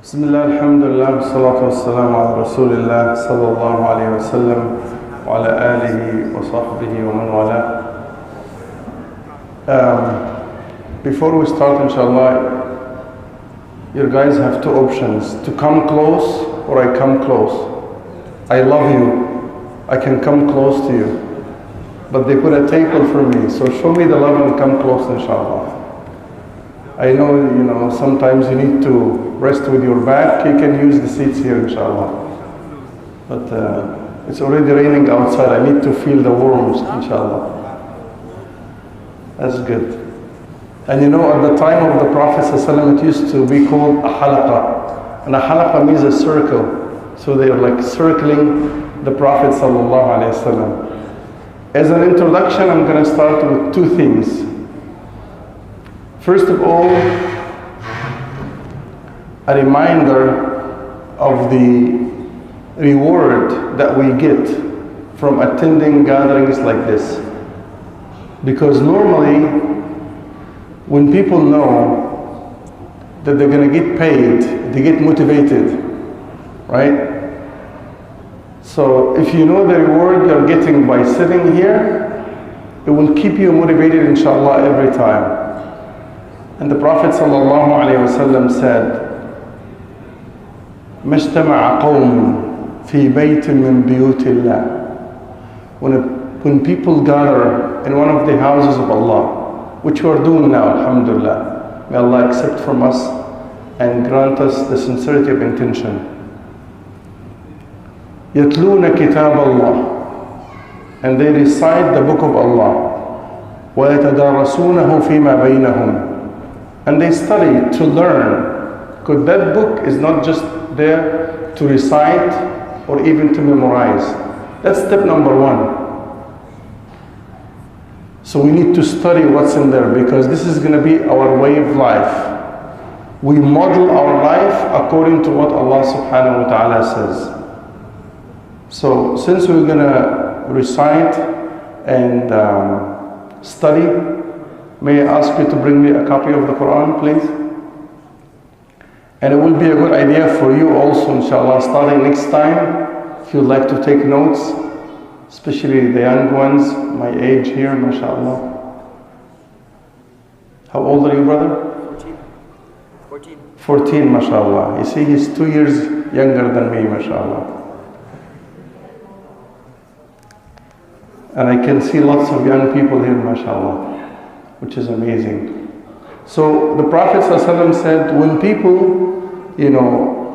بسم الله الحمد لله والصلاة والسلام على رسول الله صلى الله عليه وسلم وعلى آله وصحبه ومن والاه. Before we start, inshallah, you guys have two options: to come close or I come close. I love you, I can come close to you, but they put a table for me, so show me the love and come close, inshallah. I know, sometimes you need to rest with your back. You can use the seats here, inshallah. But it's already raining outside. I need to feel the warmth, inshallah. That's good. And at the time of the Prophet ﷺ, it used to be called a halaqa. And a halaqa means a circle. So they are like circling the Prophet ﷺ. As an introduction, I'm going to start with two things. First of all, a reminder of the reward that we get from attending gatherings like this. Because normally, when people know that they're going to get paid, they get motivated, right? So if you know the reward you're getting by sitting here, it will keep you motivated, inshallah, every time. And the Prophet ﷺ said, مَا اجْتَمَعَ قَوْمٌ فِي بَيْتٍ مِّن بِيُوتِ اللَّهِ. When people gather in one of the houses of Allah, which we are doing now, alhamdulillah, may Allah accept from us and grant us the sincerity of intention. يَتْلُونَ كِتَابَ اللَّهِ, and they recite the book of Allah. وَيَتَدَارَسُونَهُ فِي مَا بَيْنَهُمْ, and they study to learn, because that book is not just there to recite or even to memorize. That's step number one. So we need to study what's in there, because this is going to be our way of life. We model our life according to what Allah subhanahu wa ta'ala says. So since we're going to recite and study, may I ask you to bring me a copy of the Quran, please? And it will be a good idea for you also, inshallah, starting next time, if you'd like to take notes, especially the young ones, my age here, mashallah. How old are you, brother? 14, mashallah. You see, he's 2 years younger than me, mashallah. And I can see lots of young people here, mashallah, which is amazing. So the Prophet ﷺ said, when people,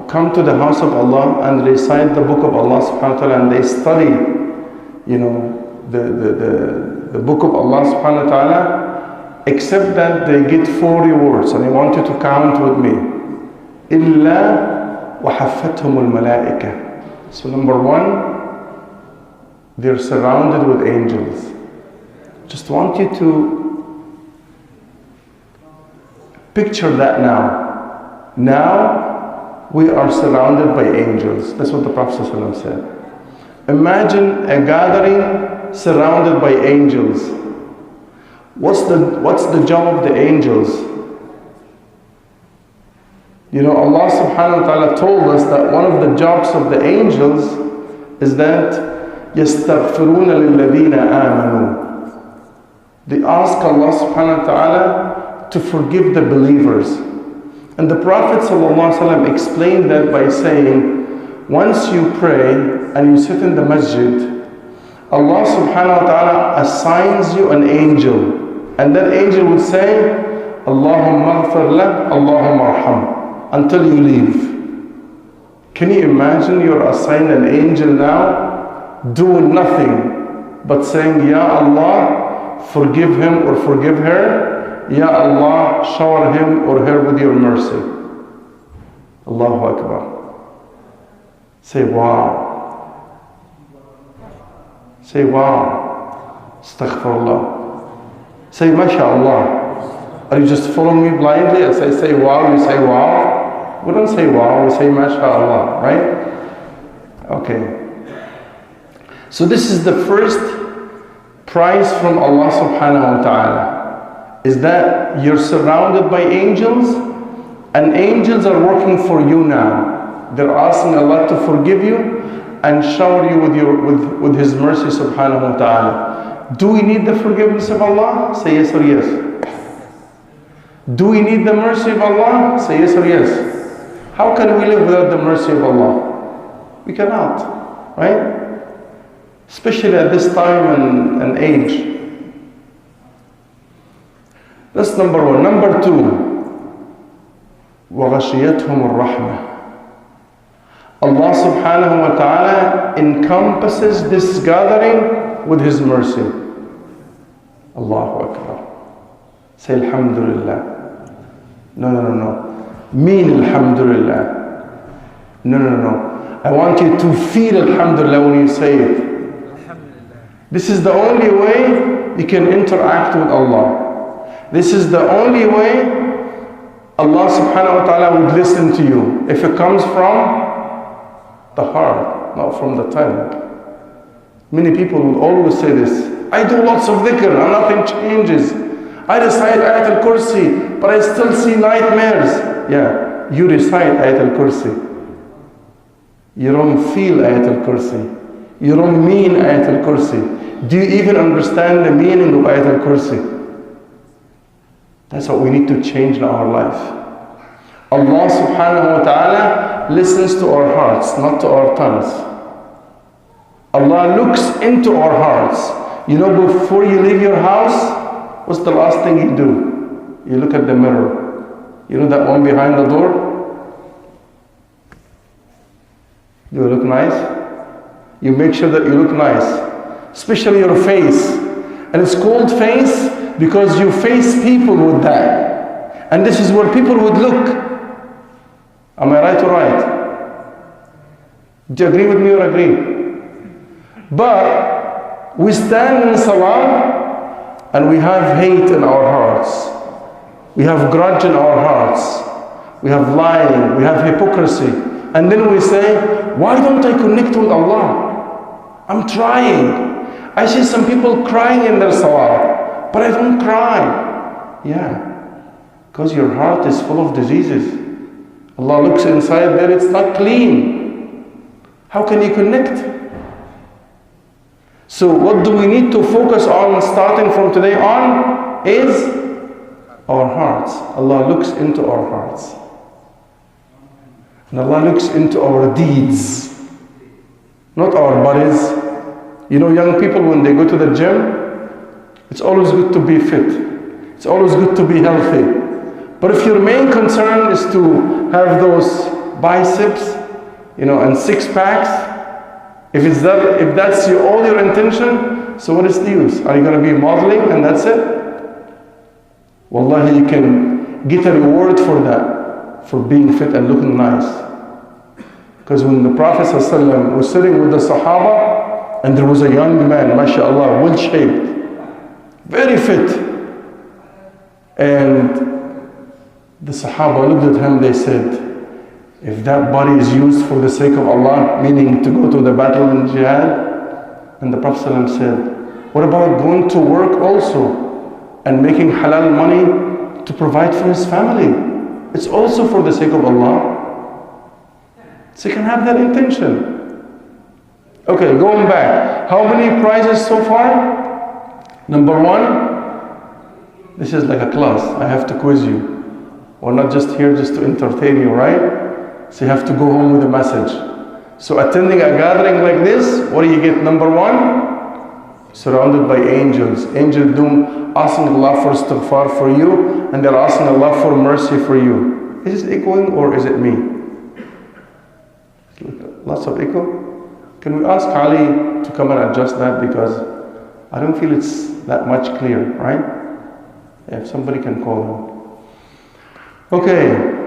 come to the house of Allah and recite the book of Allah subhanahu wa ta'ala, and they study, the book of Allah subhanahu wa ta'ala, except that they get 4 rewards, and I want you to count with me. إِلَّا وَحَفَّتْهُمُ الْمَلَائِكَةِ. So number 1, they're surrounded with angels. Just want you to picture that now. Now we are surrounded by angels. That's what the Prophet ﷺ said. Imagine a gathering surrounded by angels. What's the job of the angels? Allah subhanahu wa ta'ala told us that one of the jobs of the angels is that يَسْتَغْفِرُونَ لِلَّذِينَ آمَنُوا. They ask Allah subhanahu wa ta'ala to forgive the believers. And the Prophet ﷺ explained that by saying, once you pray and you sit in the masjid, Allah subhanahu wa ta'ala assigns you an angel. And that angel would say, Allahumma ghfir lah, Allahumma arham, until you leave. Can you imagine you're assigned an angel now, doing nothing but saying, Ya Allah, forgive him or forgive her. Ya Allah, shower him or her with your mercy. Allahu Akbar. Say wow. Say wow. Astaghfirullah. Say MashaAllah. Are you just following me blindly? As I say wow, you say wow? We don't say wow, we say MashaAllah, right? Okay. So this is the first prize from Allah subhanahu wa ta'ala, is that you're surrounded by angels And angels are working for you now. They're asking Allah to forgive you and shower you with His mercy subhanahu wa ta'ala. Do we need the forgiveness of Allah? Say yes or yes. Do we need the mercy of Allah? Say yes or yes. How can we live without the mercy of Allah? We cannot, right? Especially at this time and age. That's number one. Number two, وَغَشِيَتْهُمُ الرَّحْمَةِ. Allah subhanahu wa ta'ala encompasses this gathering with His mercy. Allahu Akbar. Say Alhamdulillah. No. Mean Alhamdulillah. No. I want you to feel Alhamdulillah when you say it. This is the only way you can interact with Allah. This is the only way Allah subhanahu wa ta'ala would listen to you. If it comes from the heart, not from the tongue. Many people will always say this. I do lots of dhikr and nothing changes. I recite Ayat al-Kursi, but I still see nightmares. Yeah, you recite Ayat al-Kursi. You don't feel Ayat al-Kursi. You don't mean Ayat al-Kursi. Do you even understand the meaning of Ayat al-Kursi? That's what we need to change in our life. Allah subhanahu wa ta'ala listens to our hearts, not to our tongues. Allah looks into our hearts. You know, before you leave your house, what's the last thing you do? You look at the mirror. You know that one behind the door? Do you look nice? You make sure that you look nice. Especially your face. And it's called face because you face people with that. And this is where people would look. Am I right or right? Do you agree with me or agree? But we stand in salah and we have hate in our hearts. We have grudge in our hearts. We have lying. We have hypocrisy. And then we say, why don't I connect with Allah? I'm trying. I see some people crying in their salah, but I don't cry. Yeah, because your heart is full of diseases. Allah looks inside there, it's not clean. How can you connect? So what do we need to focus on starting from today on is our hearts. Allah looks into our hearts. And Allah looks into our deeds, not our bodies. You know, young people, when they go to the gym, it's always good to be fit. It's always good to be healthy. But if your main concern is to have those biceps, you know, and six packs, if that's all your intention, so what is the use? Are you going to be modeling and that's it? Wallahi, you can get a reward for that, for being fit and looking nice. Because when the Prophet ﷺ was sitting with the Sahaba, and there was a young man, mashallah, well shaped, very fit, and the Sahaba looked at him, they said, if that body is used for the sake of Allah, meaning to go to the battle in jihad, and the Prophet ﷺ said, what about going to work also and making halal money to provide for his family? It's also for the sake of Allah. So you can have that intention. Okay, going back. How many prizes so far? Number one, this is like a class. I have to quiz you. We're not just here just to entertain you, right? So you have to go home with a message. So attending a gathering like this, what do you get? Number one, surrounded by angels. Angels asking Allah for istighfar for you, and they're asking Allah for mercy for you. Is it echoing or is it me? Lots of echo. Can we ask Ali to come and adjust that, because I don't feel it's that much clear, right? If somebody can call him. Okay.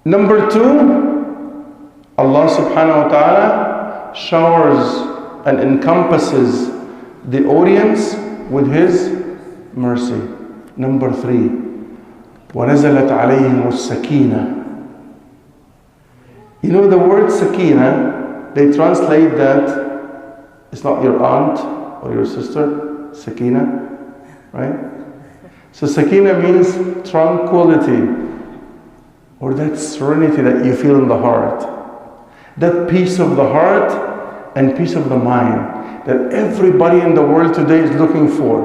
Number two, Allah subhanahu wa ta'ala showers and encompasses the audience with His mercy. Number three, وَنَزَلَتْ عَلَيْهِمُ السَّكِينَةِ. You know the word sakina, they translate that it's not your aunt or your sister, sakina, right? So sakina means tranquility. or that serenity that you feel in the heart, that peace of the heart and peace of the mind that everybody in the world today is looking for,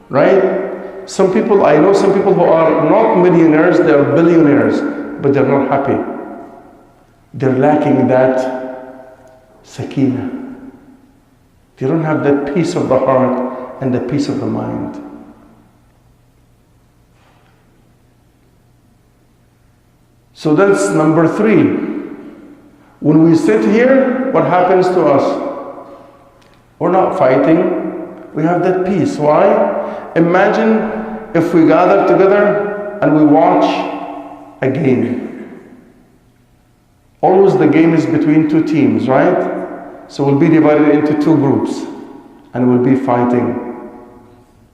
right? Some people, I know some people who are not millionaires, they are billionaires, but they're not happy. They're lacking that sakina. They don't have that peace of the heart and the peace of the mind. So that's number 3. When we sit here, what happens to us? We're not fighting. We have that peace. Why? Imagine if we gather together and we watch a game. Always the game is between 2 teams, right? So we'll be divided into 2 groups and we'll be fighting.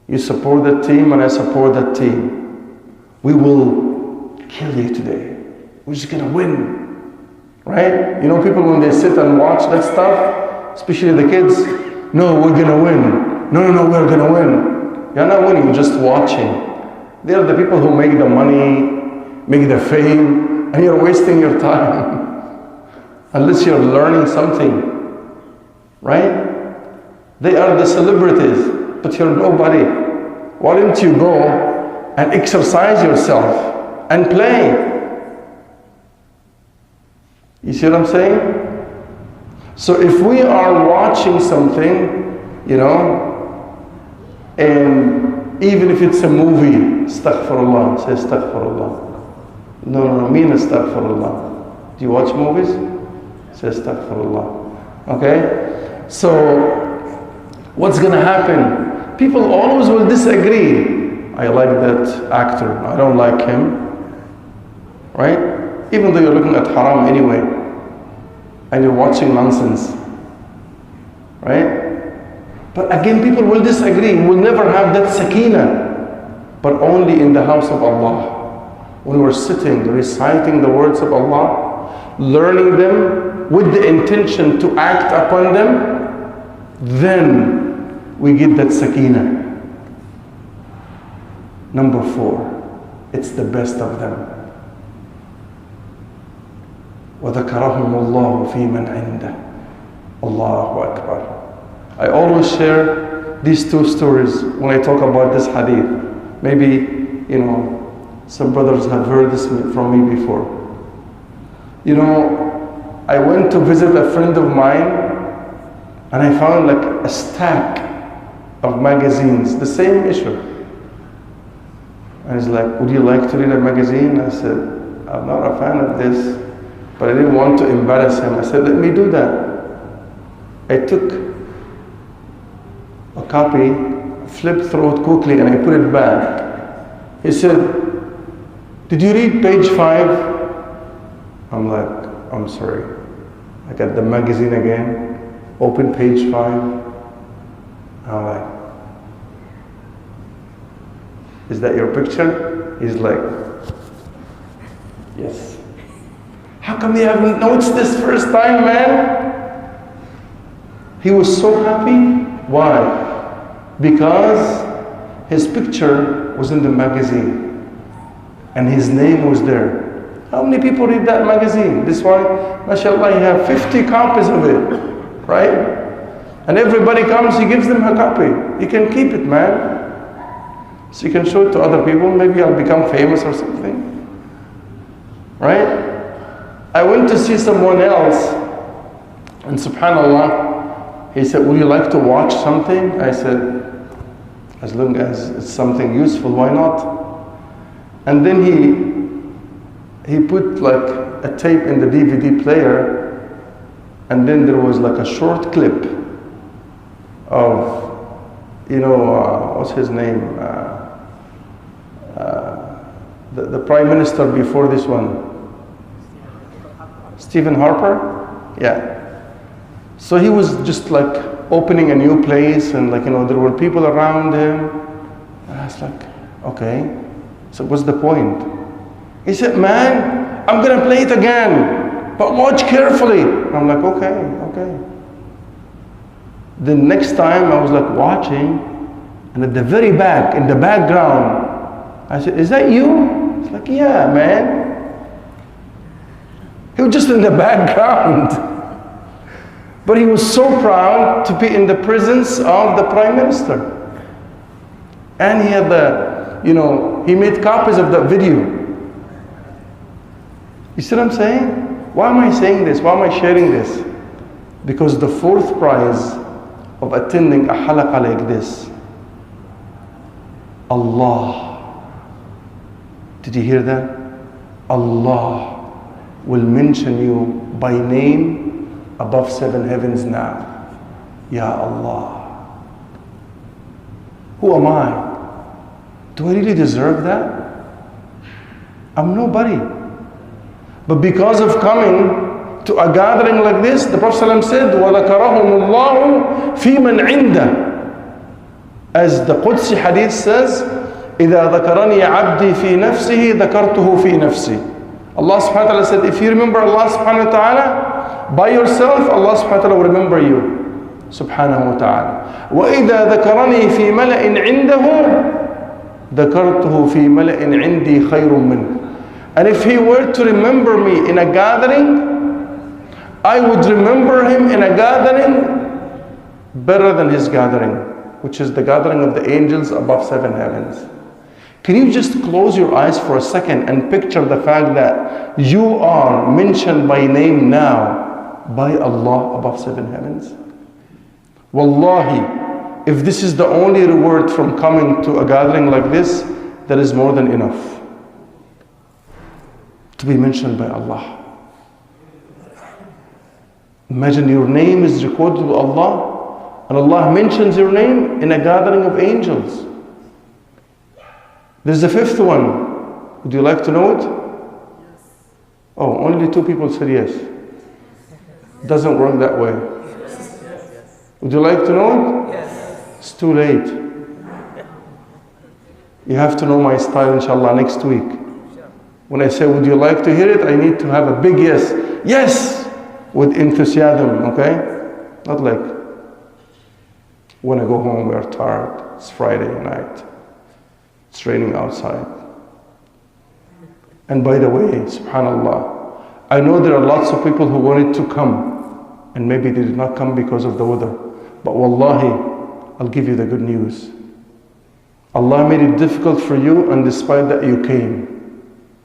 You support that team and I support that team. We will kill you today. We're just gonna win, right? You know, people when they sit and watch that stuff, especially the kids, no, we're gonna win. No, we're gonna win. You're not winning, you're just watching. They are the people who make the money, make the fame, and you're wasting your time. Unless you're learning something, right? They are the celebrities, but you're nobody. Why don't you go and exercise yourself and play? You see what I'm saying? So if we are watching something, you know, and even if it's a movie, astaghfirullah, say astaghfirullah. No, mean astaghfirullah. Do you watch movies? Say astaghfirullah. Okay? So what's going to happen? People always will disagree. I like that actor. I don't like him. Right? Even though you're looking at haram anyway, and you're watching nonsense, right? But again, people will disagree. We'll never have that sakina, but only in the house of Allah. When we're sitting, reciting the words of Allah, learning them with the intention to act upon them, then we get that sakina. Number 4, it's the best of them. وَذَكَرَهُمُ اللَّهُ فِي مَنْ عِنْدَهُ. Allahu Akbar. I always share these 2 stories when I talk about this hadith. Maybe, you know, some brothers have heard this from me before. You know, I went to visit a friend of mine and I found like a stack of magazines, the same issue. And he's like, would you like to read a magazine? I said, I'm not a fan of this. But I didn't want to embarrass him. I said, let me do that. I took a copy, flipped through it quickly, and I put it back. He said, did you read page 5? I'm like, I'm sorry. I got the magazine again, open page 5. I'm like, is that your picture? He's like, yes. How come you haven't noticed this first time, man? He was so happy. Why? Because his picture was in the magazine and his name was there. How many people read that magazine? This one, mashallah, you have 50 copies of it, right? And everybody comes, he gives them a copy. You can keep it, man. So you can show it to other people. Maybe I'll become famous or something, right? I went to see someone else, and subhanallah, he said, would you like to watch something? I said, as long as it's something useful, why not? And then he put like a tape in the DVD player, and then there was like a short clip of, you know, what's his name? The Prime Minister before this one. Stephen Harper? Yeah. So he was just like opening a new place and like, you know, there were people around him. And I was like, okay, so what's the point? He said, man, I'm gonna play it again, but watch carefully. I'm like, okay. The next time I was like watching, and at the very back, in the background, I said, is that you? He's like, yeah, man. He was just in the background. But he was so proud to be in the presence of the Prime Minister. And he had he made copies of that video. You see what I'm saying? Why am I saying this? Why am I sharing this? Because the fourth prize of attending a halaqah like this, Allah, did you hear that? Allah will mention you by name above 7 heavens now. Ya Allah. Who am I? Do I really deserve that? I'm nobody. But because of coming to a gathering like this, the Prophet ﷺ said, وَذَكَرَهُمُ اللَّهُ فِي مَنْ عِنْدَهُ. As the Qudsi hadith says, إِذَا ذَكَرَنِي عَبْدِي فِي نَفْسِهِ ذَكَرْتُهُ فِي نَفْسِي. Allah subhanahu wa ta'ala said, if you remember Allah subhanahu wa ta'ala by yourself, Allah subhanahu wa ta'ala will remember you. Subhanahu wa ta'ala. وَإِذَا ذَكَرَنِي فِي مَلَئٍ عِنْدَهُ ذَكَرْتُهُ فِي مَلَئٍ عِنْدِي خَيْرٌ مِّنْهُ. And if he were to remember me in a gathering, I would remember him in a gathering better than his gathering, which is the gathering of the angels above 7 heavens. Can you just close your eyes for a second and picture the fact that you are mentioned by name now by Allah above 7 heavens? Wallahi, if this is the only reward from coming to a gathering like this, that is more than enough to be mentioned by Allah. Imagine your name is recorded with Allah, and Allah mentions your name in a gathering of angels. There's a fifth one. Would you like to know it? Yes. Oh, only 2 people said yes. It doesn't work that way. Yes. Would you like to know it? Yes. It's too late. You have to know my style, inshallah, next week. When I say, would you like to hear it? I need to have a big yes. Yes! With enthusiasm, okay? Not like, when I go home, we're tired. It's Friday night. It's raining outside. And by the way, subhanallah, I know there are lots of people who wanted to come, and maybe they did not come because of the weather. But wallahi, I'll give you the good news. Allah made it difficult for you, and despite that you came.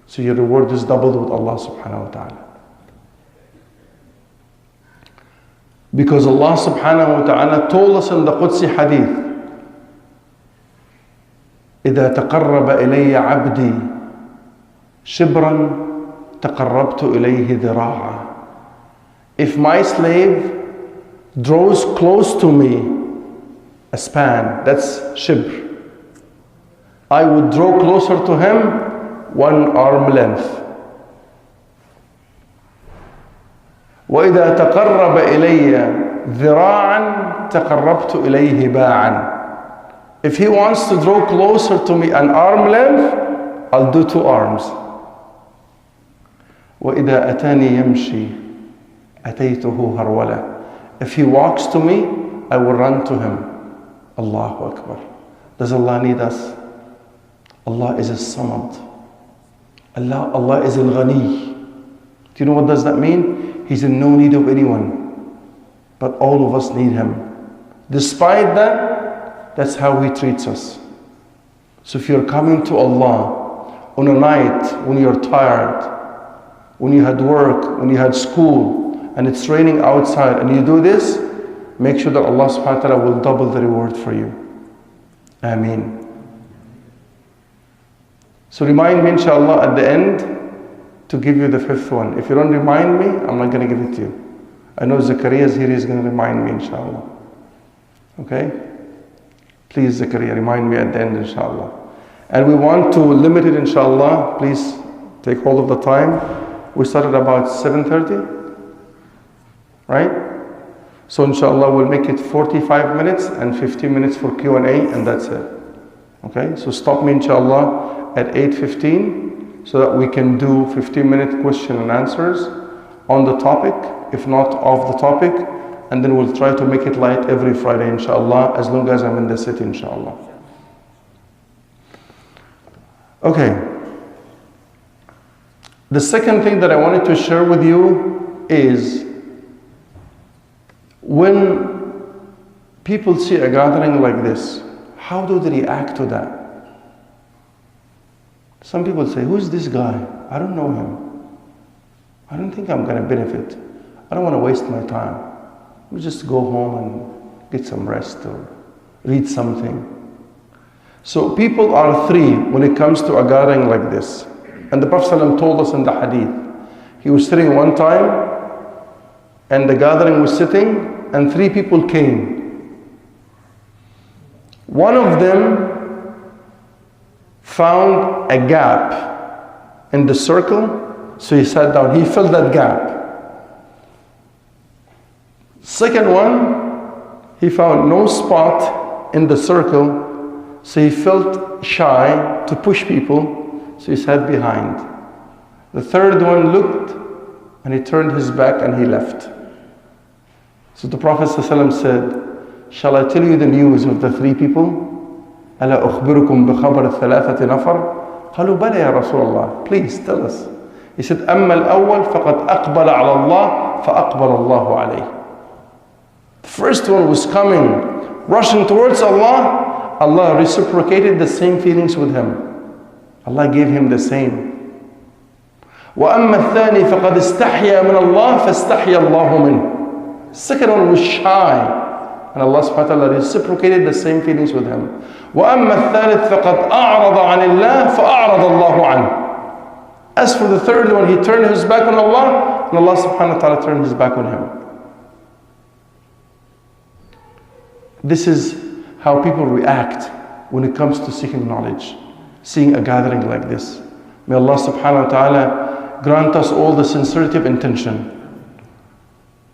So your reward is doubled with Allah subhanahu wa ta'ala. Because Allah subhanahu wa ta'ala told us in the Qudsi hadith, إِذَا تَقَرَّبَ إِلَيَّ عَبْدِي شِبْرًا تَقَرَّبْتُ إِلَيْهِ ذِرَاعًا. If my slave draws close to me a span, that's shibr, I would draw closer to him 1 arm length. وَإِذَا تَقَرَّبَ إِلَيَّ ذِرَاعًا تَقَرَّبْتُ إِلَيْهِ بَاعًا. If he wants to draw closer to me an arm length, I'll do 2 arms. وَإِذَا أَتَانِي يَمْشِي أَتَيْتُهُ هَرْوَلًا. If he walks to me, I will run to him. Allahu Akbar. Does Allah need us? Allah is as-Samad. Allah is al-Ghani. Do you know what does that mean? He's in no need of anyone. But all of us need him. Despite that, that's how he treats us. So if you're coming to Allah on a night when you're tired, when you had work, when you had school, and it's raining outside, and you do this, make sure that Allah subhanahu wa ta'ala will double the reward for you. Ameen. So remind me inshallah at the end to give you the 5th one. If you don't remind me, I'm not going to give it to you. I know Zakaria is here, he's going to remind me inshallah. Okay? Please Zakaria, remind me at the end inshallah. And we want to limit it inshallah. Please take hold of the time. We started about 7:30. Right? So inshallah we'll make it 45 minutes and 15 minutes for Q&A, and that's it. Okay? So stop me inshallah at 8:15 so that we can do 15-minute question and answers on the topic, if not off the topic, and then we'll try to make it light every Friday inshallah, as long as I'm in the city inshallah. Okay. The second thing that I wanted to share with you is when people see a gathering like this, how do they react to that? Some people say, who's this guy? I don't know him. I don't think I'm going to benefit. I don't want to waste my time. We just go home and get some rest or read something. So people are three when it comes to a gathering like this. And the Prophet ﷺ told us in the hadith. He was sitting one time and the gathering was sitting and three people came. One of them found a gap in the circle, so he sat down. He filled that gap. Second one, he found no spot in the circle, so he felt shy to push people, so he sat behind. The third one looked and he turned his back and he left. So the Prophet ﷺ said, shall I tell you the news of the three people? ألا أخبركم بخبر الثلاثة نفر؟ قالوا بلى يا رسول الله. Please tell us. He said, أما الأول فقد أقبل على الله فأقبل الله عليه. The first one was coming, rushing towards Allah. Allah reciprocated the same feelings with him. Allah gave him the same. وأما الثاني فقد استحيا من الله فاستحيا الله منه. Second one was shy. And Allah subhanahu wa ta'ala reciprocated the same feelings with him. وَأَمَّا الثَّالِث فَقَدْ أَعْرَضَ عَنِ اللَّهِ فَأَعْرَضَ اللَّهُ عَنْهُ. As for the third one, he turned his back on Allah, and Allah subhanahu wa ta'ala turned his back on him. This is how people react when it comes to seeking knowledge, seeing a gathering like this. May Allah subhanahu wa ta'ala grant us all the sincerity of intention.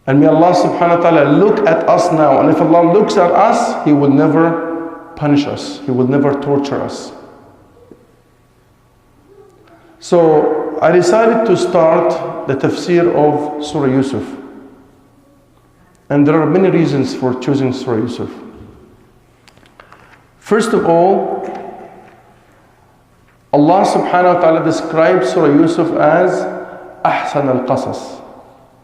And may Allah subhanahu wa ta'ala look at us now. And if Allah looks at us, He will never punish us. He will never torture us. So I decided to start the Tafsir of Surah Yusuf. And there are many reasons for choosing Surah Yusuf. First of all, Allah subhanahu wa ta'ala describes Surah Yusuf as Ahsan al-Qasas.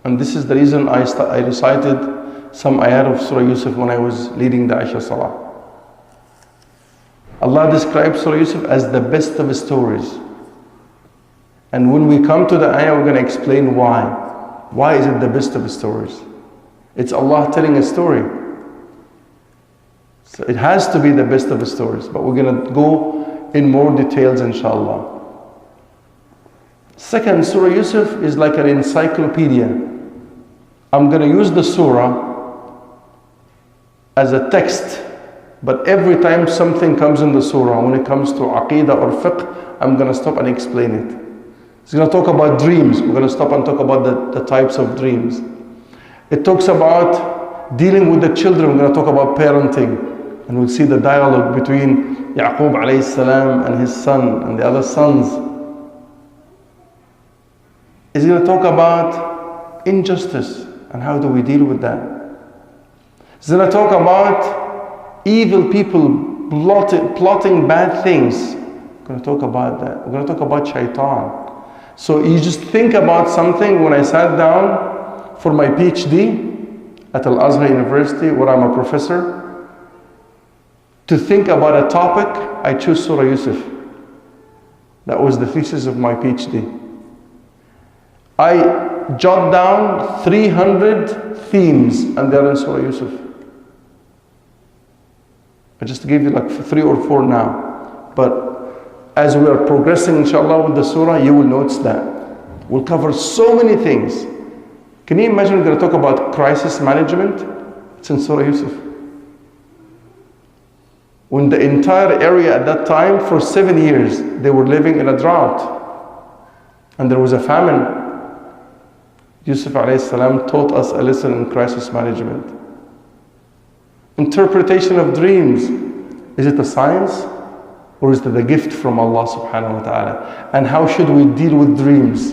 And this is the reason I recited some ayat of Surah Yusuf when I was leading the Isha Salah. Allah describes Surah Yusuf as the best of stories. And when we come to the ayah, we're going to explain why. Why is it the best of stories? It's Allah telling a story. So it has to be the best of stories. But we're going to go in more details, inshallah. Second, Surah Yusuf is like an encyclopedia. I'm going to use the surah as a text, but every time something comes in the surah, when it comes to aqidah or fiqh, I'm going to stop and explain it. It's going to talk about dreams. We're going to stop and talk about the types of dreams. It talks about dealing with the children. We're going to talk about parenting. And we'll see the dialogue between Yaqub alayhi salam and his son and the other sons. It's going to talk about injustice and how do we deal with that. It's going to talk about evil people plotting bad things. We're going to talk about that. We're going to talk about shaitan. So you just think about something. When I sat down for my PhD at Al-Azhar University, where I'm a professor, to think about a topic, I chose Surah Yusuf. That was the thesis of my PhD. I jot down 300 themes, and they're in Surah Yusuf. I just gave you like 3 or 4 now. But as we are progressing, inshallah, with the surah, you will notice that. We'll cover so many things. Can you imagine we're going to talk about crisis management? It's in Surah Yusuf. When the entire area at that time, for 7 years, they were living in a drought. And there was a famine. Yusuf alayhi salam taught us a lesson in crisis management. Interpretation of dreams. Is it a science? Or is it a gift from Allah subhanahu wa ta'ala? And how should we deal with dreams?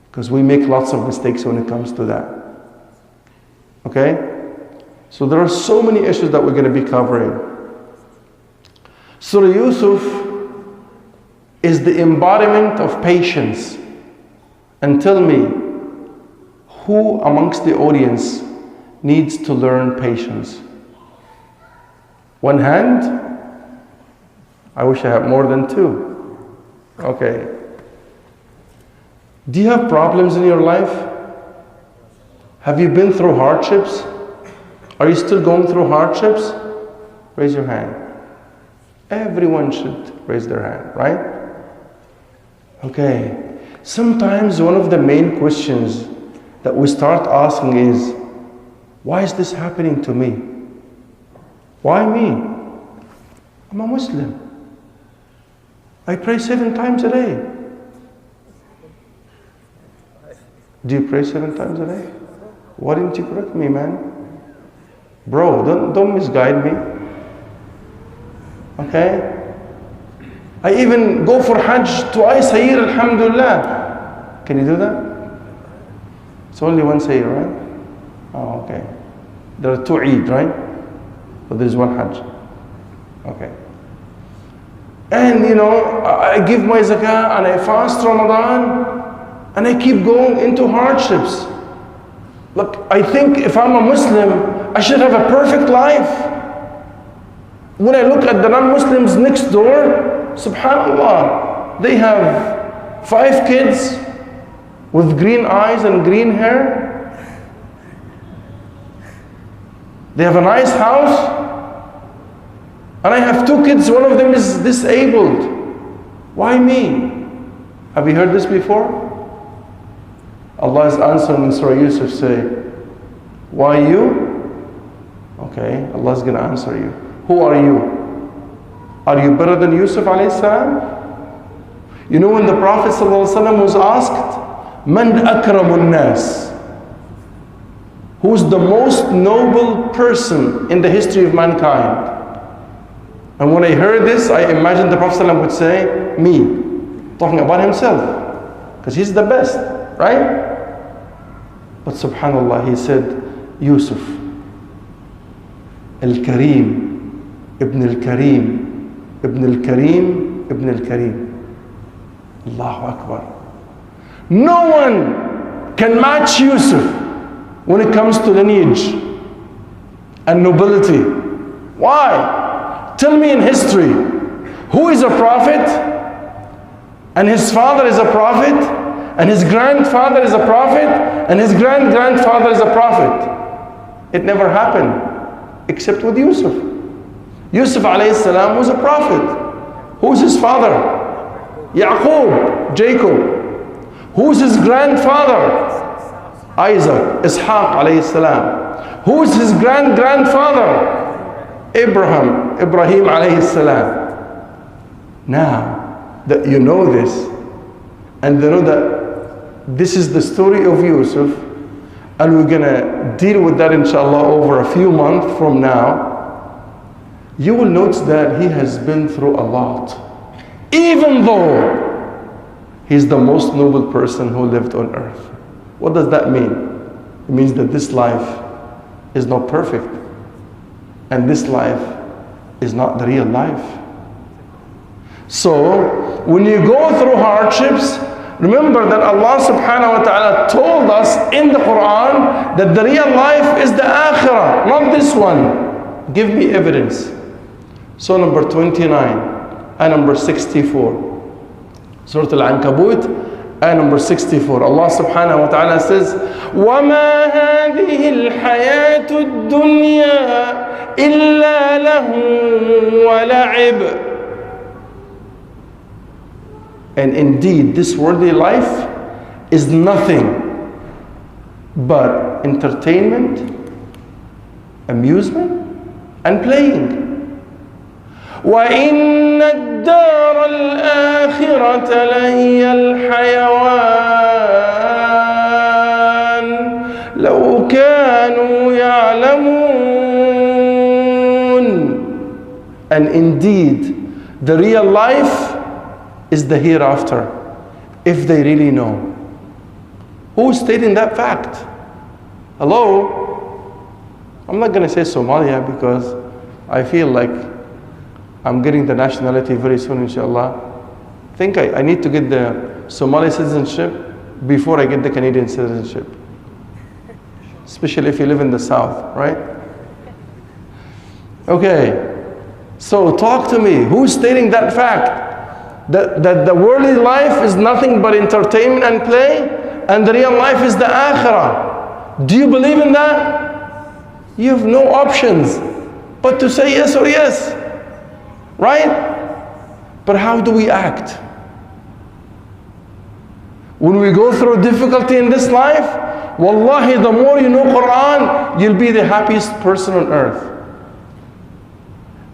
Because we make lots of mistakes when it comes to that. Okay? So there are so many issues that we're going to be covering. Surah Yusuf is the embodiment of patience. and tell me, who amongst the audience needs to learn patience? One hand? I wish I had more than two. Okay. Do you have problems in your life? Have you been through hardships? Are you still going through hardships? Raise your hand. Everyone should raise their hand, right? Okay. Sometimes one of the main questions that we start asking is, why is this happening to me? Why me? I'm a Muslim. I pray 7 times a day. Do you pray 7 times a day? Why didn't you correct me, man? Bro, don't misguide me. Okay? I even go for Hajj twice a year, alhamdulillah. Can you do that? It's only once a year, right? Oh, okay. There are 2 Eid, right? But there's 1 Hajj. Okay. And I give my zakah and I fast Ramadan and I keep going into hardships. Look, I think if I'm a Muslim, I should have a perfect life. When I look at the non-Muslims next door, subhanAllah, they have 5 kids with green eyes and green hair. They have a nice house. And I have 2 kids, one of them is disabled. Why me? Have you heard this before? Allah is answering in Surah Yusuf, say, why you? Okay, Allah is going to answer you. Who are you? Are you better than Yusuf alayhi salam? You know when the Prophet ﷺ was asked, Man akramun nas? Who's the most noble person in the history of mankind? And when I heard this, I imagined the Prophet ﷺ would say, me, talking about himself, because he's the best, right? But subhanAllah, he said, Yusuf, Al-Kareem, Ibn Al-Kareem, Ibn Al-Kareem, Ibn Al-Kareem. Allahu Akbar. No one can match Yusuf when it comes to lineage and nobility. Why? Tell me in history, who is a prophet and his father is a prophet and his grandfather is a prophet and his grandfather is a prophet? It never happened except with Yusuf. Yusuf alayhi salam was a prophet. Who's his father? Yaqub, Jacob. Who's his grandfather? Isaac, Ishaq alayhi salam. Who's his grandfather? Ibrahim alayhi salam. Now that you know this, and you know that this is the story of Yusuf, and we're gonna deal with that inshallah over a few months from now, you will notice that he has been through a lot, even though he's the most noble person who lived on earth. What does that mean? It means that this life is not perfect, and this life is not the real life. So when you go through hardships, remember that Allah subhanahu wa ta'ala told us in the Quran that the real life is the akhirah, not this one. Give me evidence. So number 29 and number 64. Surah Al-Ankabut and number 64. Allah subhanahu wa ta'ala says, وَمَا هَذِهِ الْحَيَاةُ الدُّنْيَا إِلَّا لَهُ وَلَعِبٌ. And indeed, this worldly life is nothing but entertainment, amusement, and playing. وَإِنَّ الدَّارَ الْآخِرَةَ لَهِيَ الْحَيَوَانُ لَوْ كَانُوا يَعْلَمُونَ. And indeed, the real life is the hereafter, if they really know. Who is stating that fact? Hello? I'm not going to say Somalia because I feel like I'm getting the nationality very soon, inshallah. I think I need to get the Somali citizenship before I get the Canadian citizenship. Especially if you live in the South, right? Okay, so talk to me. Who's stating that fact? That the worldly life is nothing but entertainment and play, and the real life is the akhirah. Do you believe in that? You have no options but to say yes or yes, right? But how do we act? When we go through difficulty in this life, wallahi, the more you know Quran, you'll be the happiest person on earth.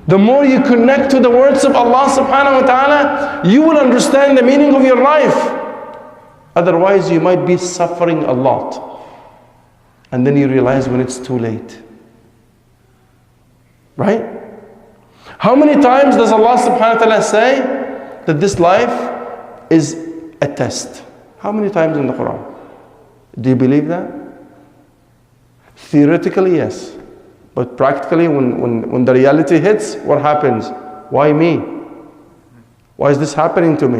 The more you connect to the words of Allah subhanahu wa ta'ala, you will understand the meaning of your life. Otherwise, you might be suffering a lot. And then you realize when it's too late. Right? How many times does Allah subhanahu wa ta'ala say that this life is a test? How many times in the Quran? Do you believe that? Theoretically, yes. But practically, when the reality hits, what happens? Why me? Why is this happening to me?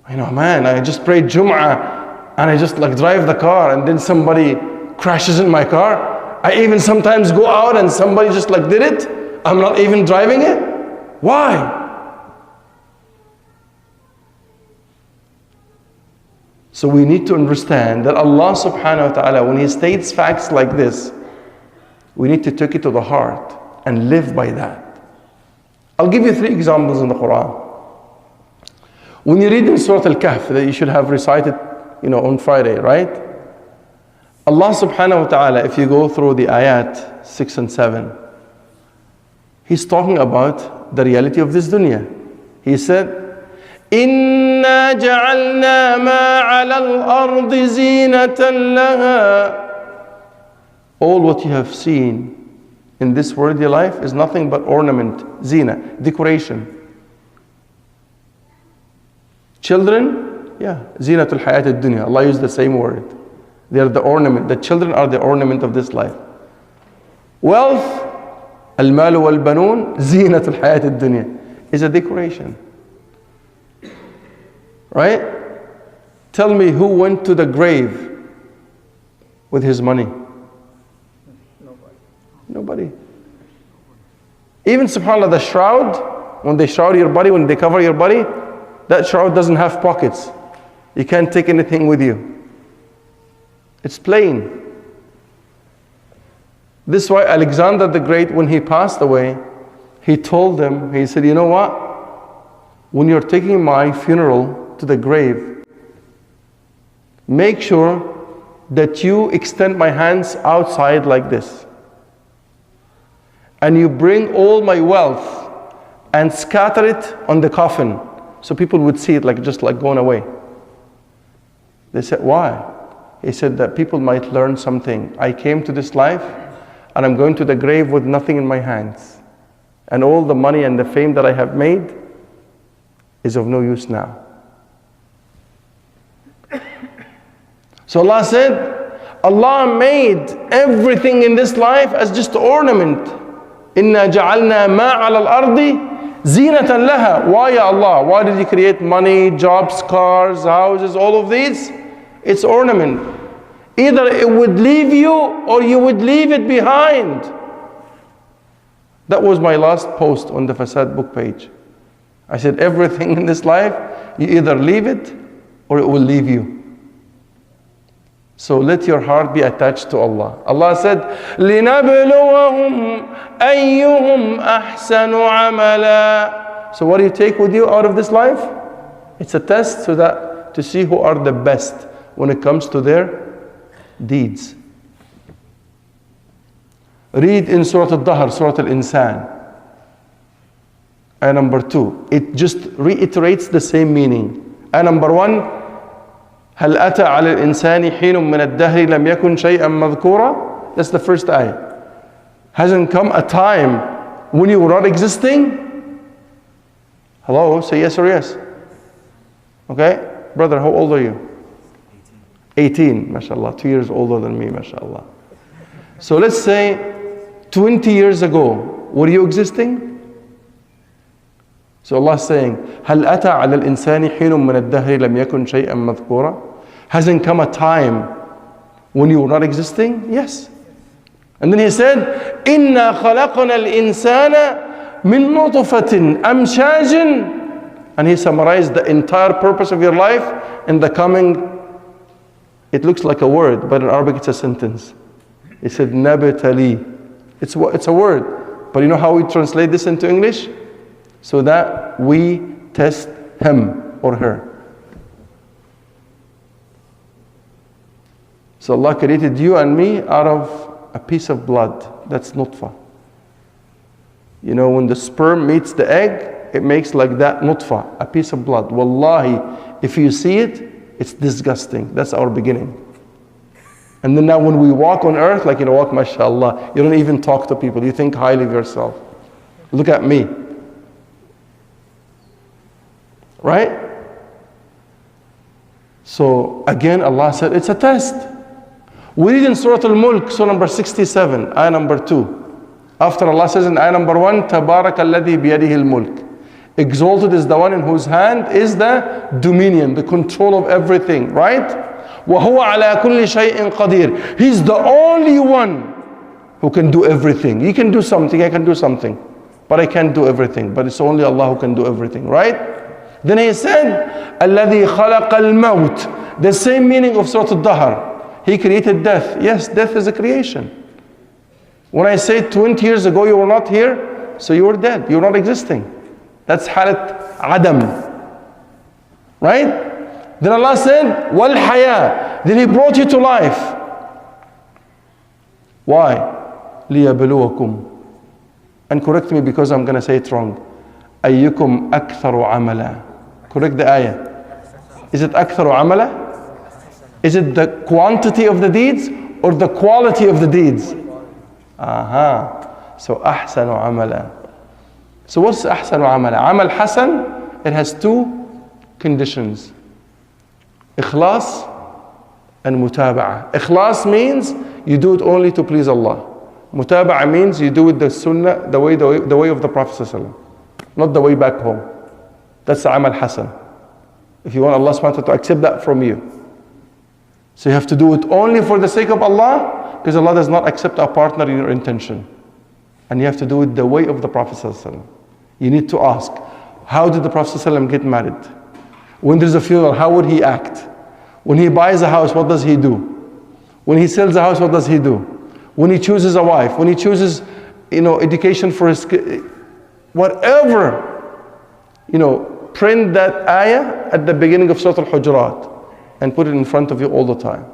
You know, man, I just prayed Jum'ah and I just like drive the car and then somebody crashes in my car. I even sometimes go out and somebody just like did it. I'm not even driving it. Why? So we need to understand that Allah subhanahu wa ta'ala, when He states facts like this, we need to take it to the heart and live by that. I'll give you 3 examples in the Quran. When you read in Surah Al-Kahf, that you should have recited, on Friday, right? Allah subhanahu wa ta'ala, if you go through the ayat 6 and 7, He's talking about the reality of this dunya. He said, إِنَّا جَعَلْنَا مَا عَلَى الْأَرْضِ زِينَةً لَهَا. All what you have seen in this worldly life is nothing but ornament, zina, decoration. Children, zinatul hayat ad-dunya. Allah used the same word. They are the ornament. The children are the ornament of this life. Wealth, al-malu wal-banun, zinatul hayat ad-dunya, is a decoration. Right? Tell me who went to the grave with his money? Nobody. Even subhanAllah, the shroud, when they shroud your body, when they cover your body, that shroud doesn't have pockets. You can't take anything with you. It's plain. This is why Alexander the Great, when he passed away, he told them, he said, you know what? When you're taking my funeral to the grave, make sure that you extend my hands outside like this. And you bring all my wealth and scatter it on the coffin so people would see it just like going away. They said, why? He said that people might learn something. I came to this life and I'm going to the grave with nothing in my hands. And all the money and the fame that I have made is of no use now. So Allah said, Allah made everything in this life as just ornament. إِنَّا جَعَلْنَا مَا عَلَى الْأَرْضِ زِينَةً لَهَا. Why, Ya Allah? Why did you create money, jobs, cars, houses, all of these? It's ornament. Either it would leave you or you would leave it behind. That was my last post on the Fasad book page. I said everything in this life, you either leave it or it will leave you. So let your heart be attached to Allah. Allah said, لِنَبْلُوَهُمْ أَيُّهُمْ أَحْسَنُ عَمَلًا. So what do you take with you out of this life? It's a test so that to see who are the best when it comes to their deeds. Read in Surah Al-Dahr, Surah Al-Insan. Ayah number 2. It just reiterates the same meaning. Ayah number 1. هل أتى على الإنسان حين من الدهر لم يكن شيئا مذكورا. That's the first ayah. Hasn't come a time when you were not existing? Hello, say yes or yes. Okay, brother, how old are you? 18, mashallah, 2 years older than me, mashallah. So let's say 20 years ago, were you existing? So Allah is saying, هل أتى على الإنسان حين من الدهر لم يكن شيئا مذكورا? Hasn't come a time when you were not existing? Yes. And then he said, إنا خلقنا الإنسان من نطفة أمشاج. And he summarized the entire purpose of your life in the coming, it looks like a word, but in Arabic it's a sentence. He said, نبتلي. It's a word, but you know how we translate this into English? So that we test him or her. So Allah created you and me out of a piece of blood. That's nutfa. You know, when the sperm meets the egg, it makes like that nutfa, a piece of blood. Wallahi, if you see it, it's disgusting. That's our beginning. And then now when we walk on earth, like walk, mashallah, you don't even talk to people. You think highly of yourself. Look at me. Right? So again, Allah said, it's a test. We read in Surah Al-Mulk, Surah number 67, ayah number 2. After Allah says in ayah number 1, تَبَارَكَ الَّذِي بِيَدِهِ الْمُلْكِ. Exalted is the one in whose hand is the dominion, the control of everything, right? وَهُوَ عَلَى كُلِّ شَيْءٍ قَدِيرٍ. He's the only one who can do everything. You can do something, I can do something, but I can't do everything. But it's only Allah who can do everything, right? Then he said, الَّذِي خَلَقَ الْمَوْتِ. The same meaning of Surah Al-Dahr. He created death. Yes, death is a creation. When I say 20 years ago you were not here, so you were dead, you were not existing. That's halat adam. Right? Then Allah said, wal haya. Then He brought you to life. Why? لِيَبْلُوَكُمْ. And correct me because I'm going to say it wrong. أَيُّكُمْ أَكْثَرُ عَمَلًا. Correct the ayah. Is it أَكْثَرُ عَمَلًا? Is it the quantity of the deeds or the quality of the deeds? Aha. So أحسن عملا. So what's أحسن عملا? عمل حسن, it has two conditions. إخلاص and متابعة. إخلاص means you do it only to please Allah. متابعة means you do it the sunnah, the way of the Prophet ﷺ, not the way back home. That's the عمل حسن. If you want Allah subhanahu wa ta'ala to accept that from you. So you have to do it only for the sake of Allah, because Allah does not accept a partner in your intention. And you have to do it the way of the Prophet ﷺ. You need to ask, how did the Prophet ﷺ get married? When there's a funeral, how would he act? When he buys a house, what does he do? When he sells a house, what does he do? When he chooses a wife, when he chooses, education for his kid, whatever, print that ayah at the beginning of Surah Al-Hujurat and put it in front of you all the time.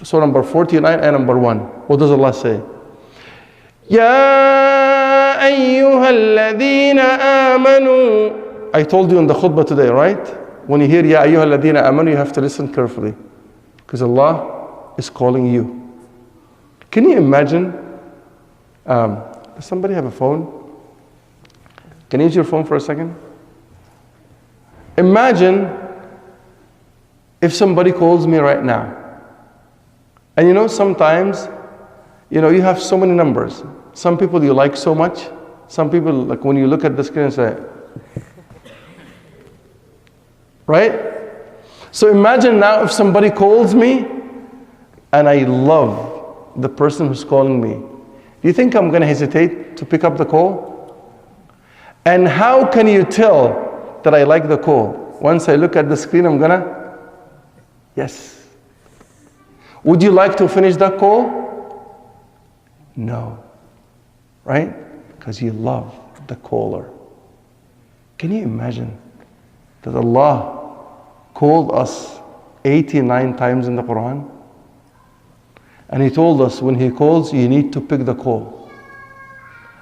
Surah number 49 and number 1. What does Allah say? Ya ayyuhal ladhina amanu. I told you in the khutbah today, right? When you hear Ya ayyuhal ladhina amanu, you have to listen carefully, because Allah is calling you. Can you imagine? Does somebody have a phone? Can you use your phone for a second? Imagine if somebody calls me right now. And sometimes, you have so many numbers. Some people you like so much. Some people, like when you look at the screen and say, right? So imagine now if somebody calls me and I love the person who's calling me. Do you think I'm going to hesitate to pick up the call? And how can you tell that I like the call? Once I look at the screen, I'm going to, yes. Would you like to finish that call? No. Right? Because you love the caller. Can you imagine that Allah called us 89 times in the Quran? And He told us when He calls, you need to pick the call.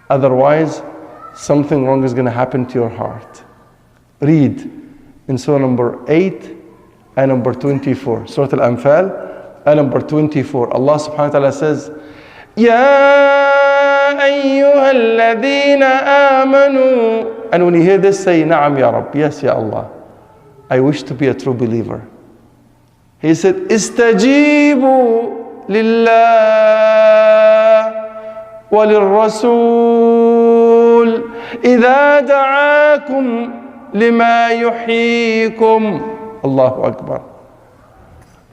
Otherwise, something wrong is going to happen to your heart. Read in Surah number 8 and number 24. Surah Al-Anfal and number 24. Allah subhanahu wa ta'ala says, Ya ayyuhal ladhina amanu. And when you hear this, say, Na'am ya Rabb. Yes, Ya Allah. I wish to be a true believer. He said, Istajibu lillah wa lirrasul إذا دعاكم لما يحييكم. Allahu Akbar.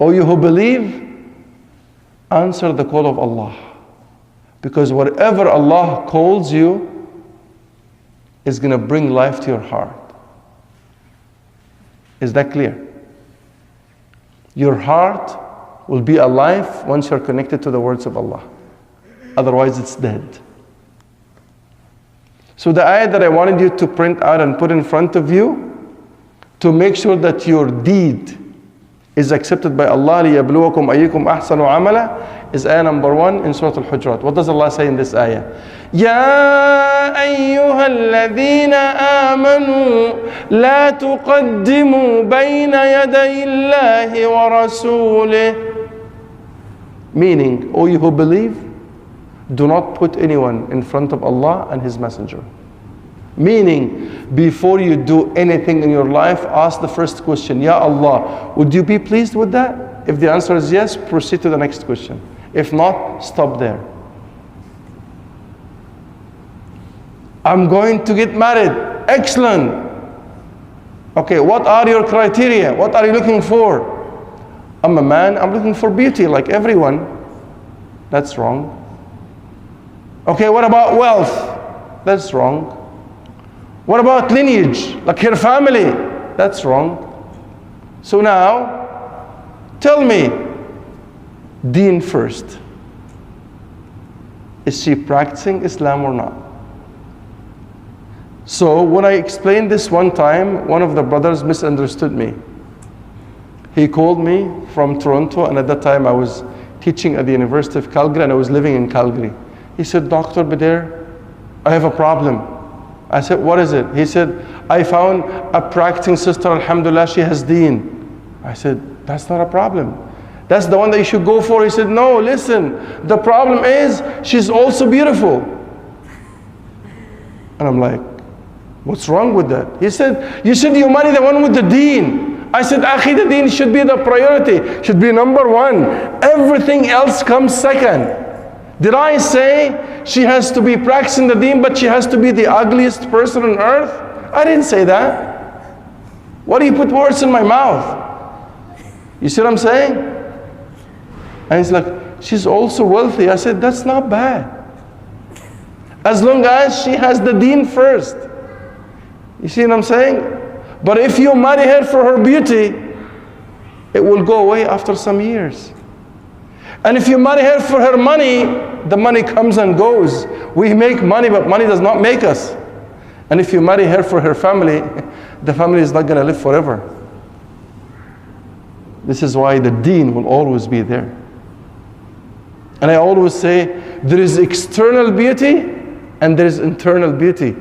O you who believe, answer the call of Allah. Because whatever Allah calls you is going to bring life to your heart. Is that clear? Your heart will be alive once you're connected to the words of Allah. Otherwise it's dead. So the ayah that I wanted you to print out and put in front of you to make sure that your deed is accepted by Allah, لِيَبْلُوَكُمْ أَيُّكُمْ أَحْسَنُ عَمَلًا, is ayah number 1 in Surah Al-Hujurat. What does Allah say in this ayah? يَا أَيُّهَا الَّذِينَ آمَنُوا لَا تُقَدِّمُوا بَيْنَ يَدَيِ اللَّهِ وَرَسُولِهِ. Meaning, O you who believe, do not put anyone in front of Allah and His Messenger. Meaning, before you do anything in your life, ask the first question, Ya Allah, would you be pleased with that? If the answer is yes, proceed to the next question. If not, stop there. I'm going to get married. Excellent. Okay, what are your criteria? What are you looking for? I'm a man, I'm looking for beauty like everyone. That's wrong. Okay, what about wealth? That's wrong. What about lineage? Like her family? That's wrong. So now, tell me, deen first. Is she practicing Islam or not? So when I explained this one time, one of the brothers misunderstood me. He called me from Toronto, and at that time I was teaching at the University of Calgary and I was living in Calgary. He said, Dr. Bedeir, I have a problem. I said, what is it? He said, I found a practicing sister, alhamdulillah, she has deen. I said, that's not a problem. That's the one that you should go for. He said, no, listen, the problem is she's also beautiful. And I'm like, what's wrong with that? He said, you said you marry the one with the deen. I said, Akhi, the deen should be the priority, should be number 1. Everything else comes second. Did I say she has to be practicing the deen, but she has to be the ugliest person on earth? I didn't say that. Why do you put words in my mouth? You see what I'm saying? And he's like, she's also wealthy. I said, that's not bad. As long as she has the deen first. You see what I'm saying? But if you marry her for her beauty, it will go away after some years. And if you marry her for her money, the money comes and goes. We make money, but money does not make us. And if you marry her for her family, the family is not going to live forever. This is why the deen will always be there. And I always say, there is external beauty and there is internal beauty.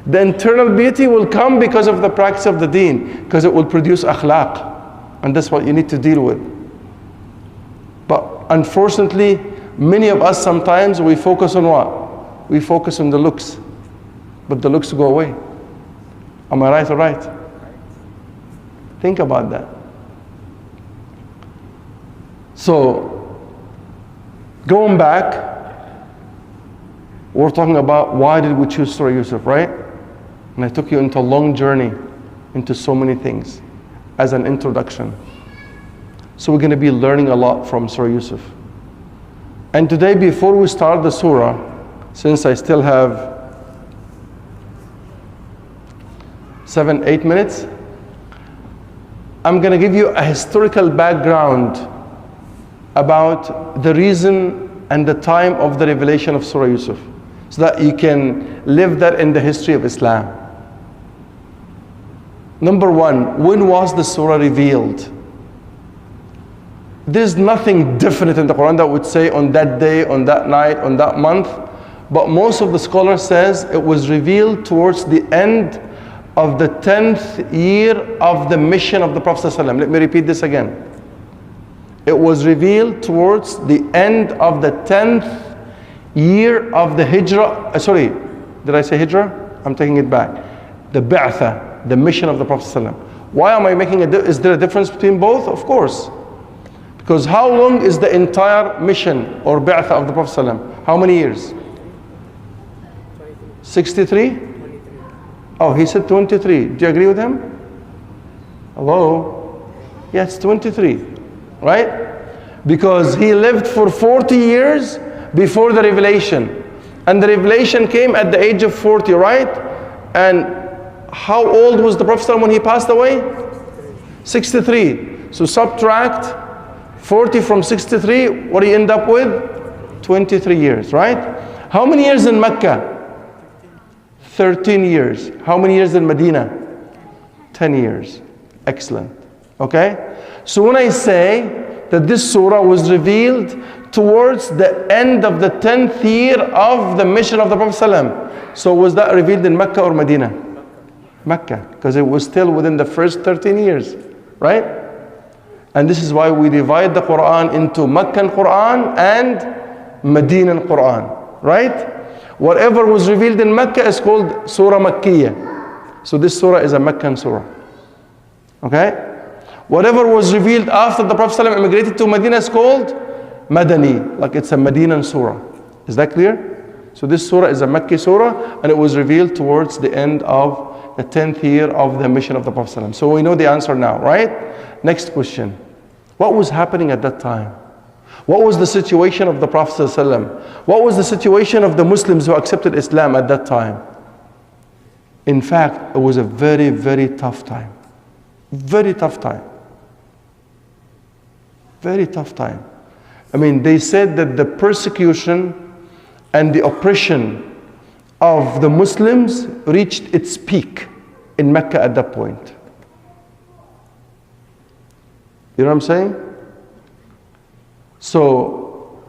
The internal beauty will come because of the practice of the deen, because it will produce akhlaq. And that's what you need to deal with. But unfortunately, many of us sometimes we focus on what? We focus on the looks. But the looks go away. Am I right or right? Think about that. So, going back, we're talking about why did we choose Surah Yusuf, right? And I took you into a long journey into so many things as an introduction. So we're going to be learning a lot from Surah Yusuf. And today, before we start the surah, since I still have 7-8 minutes, I'm going to give you a historical background about the reason and the time of the revelation of Surah Yusuf, so that you can live that in the history of Islam. Number 1, when was the surah revealed? There's nothing definite in the Quran that would say on that day, on that night, on that month. But most of the scholars says it was revealed towards the end of the 10th year of the mission of the Prophet ﷺ. Let me repeat this again. It was revealed towards the end of the 10th year of the Hijrah. Sorry, did I say Hijrah? I'm taking it back. The Ba'tha, the mission of the Prophet ﷺ. Why am I making is there a difference between both? Of course. Because how long is the entire mission or Ba'tha of the Prophet ﷺ? How many years? 63? Oh, he said 23. Do you agree with him? Hello? Yes, 23. Right? Because he lived for 40 years before the revelation. And the revelation came at the age of 40, right? And how old was the Prophet when he passed away? 63. So subtract 40 from 63, what do you end up with? 23 years, right? How many years in Mecca? 13 years. How many years in Medina? 10 years. Excellent. Okay? So when I say that this surah was revealed towards the end of the 10th year of the mission of the Prophet ﷺ. So was that revealed in Mecca or Medina? Mecca, because it was still within the first 13 years, right? And this is why we divide the Quran into Meccan Quran and Medinan Quran, right? Whatever was revealed in Mecca is called Surah Makkiyah. So this surah is a Meccan surah. Okay? Whatever was revealed after the Prophet ﷺ immigrated to Medina is called Madani, like it's a Medinan surah. Is that clear? So this surah is a Makki surah, and it was revealed towards the end of the 10th year of the mission of the Prophet ﷺ. So we know the answer now, right? Next question. What was happening at that time? What was the situation of the Prophet ﷺ? What was the situation of the Muslims who accepted Islam at that time? In fact, it was a very, very tough time. Very tough time. Very tough time. I mean, they said that the persecution and the oppression of the Muslims reached its peak in Mecca at that point. You know what I'm saying? So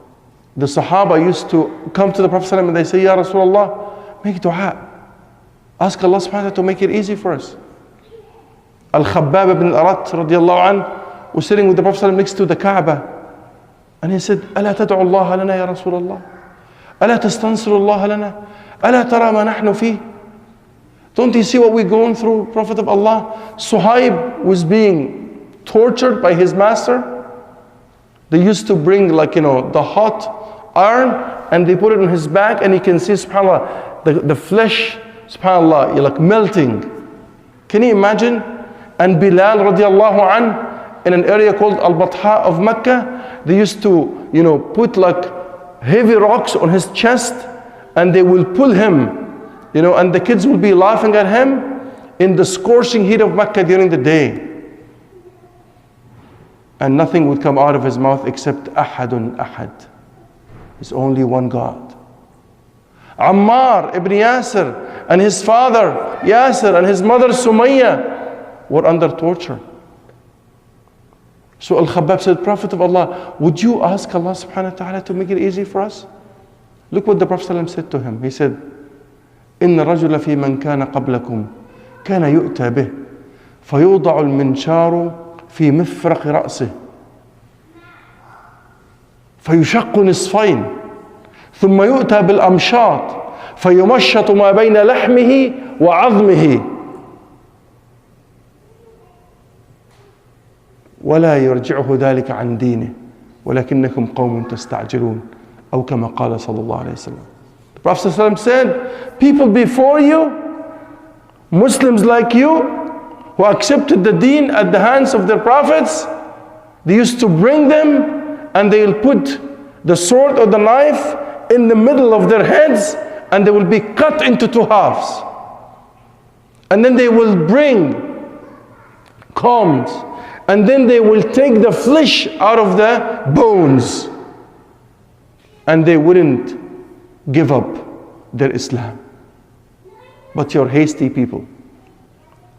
the Sahaba used to come to the Prophet ﷺ and they say, Ya Rasulullah, make dua. Ask Allah subhanahu wa ta'ala to make it easy for us. Al-Khabbab ibn al-Arat radiallahu anhu was sitting with the Prophet ﷺ next to the Kaaba. And he said, ألا تدعو الله لنا يا رسول الله ألا تستنصر الله لنا ألا ترى ما نحن فيه. Don't you see what we're going through, Prophet of Allah? Suhaib was being tortured by his master. They used to bring the hot iron and they put it on his back and you can see, subhanAllah, the flesh, subhanAllah, you're like melting. Can you imagine? And Bilal radiallahu anh, in an area called Al-Batha of Mecca, they used to, put like heavy rocks on his chest and they will pull him, and the kids will be laughing at him in the scorching heat of Mecca during the day. And nothing would come out of his mouth except Ahadun Ahad. It's only one God. Ammar ibn Yasir and his father Yasir and his mother Sumayya were under torture. So Al-Khabbab said, Prophet of Allah, would you ask Allah subhanahu wa ta'ala to make it easy for us? Look what the Prophet ﷺ said to him. He said, إن الرجل في من كان قبلكم كان يؤتى به فيوضع المنشار في مفرق رأسه فيشق نصفين ثم يؤتى بالأمشاط فيمشط ما بين لحمه وعظمه ولا يرجعه ذلك عن دينه ولكنكم قوم تستعجلون أو كما قال صلى الله عليه وسلم. The Prophet ﷺ said, people before you, Muslims like you, who accepted the deen at the hands of their prophets, they used to bring them and they will put the sword or the knife in the middle of their heads and they will be cut into two halves. And then they will bring combs and then they will take the flesh out of the bones and they wouldn't give up their Islam. But you're hasty people.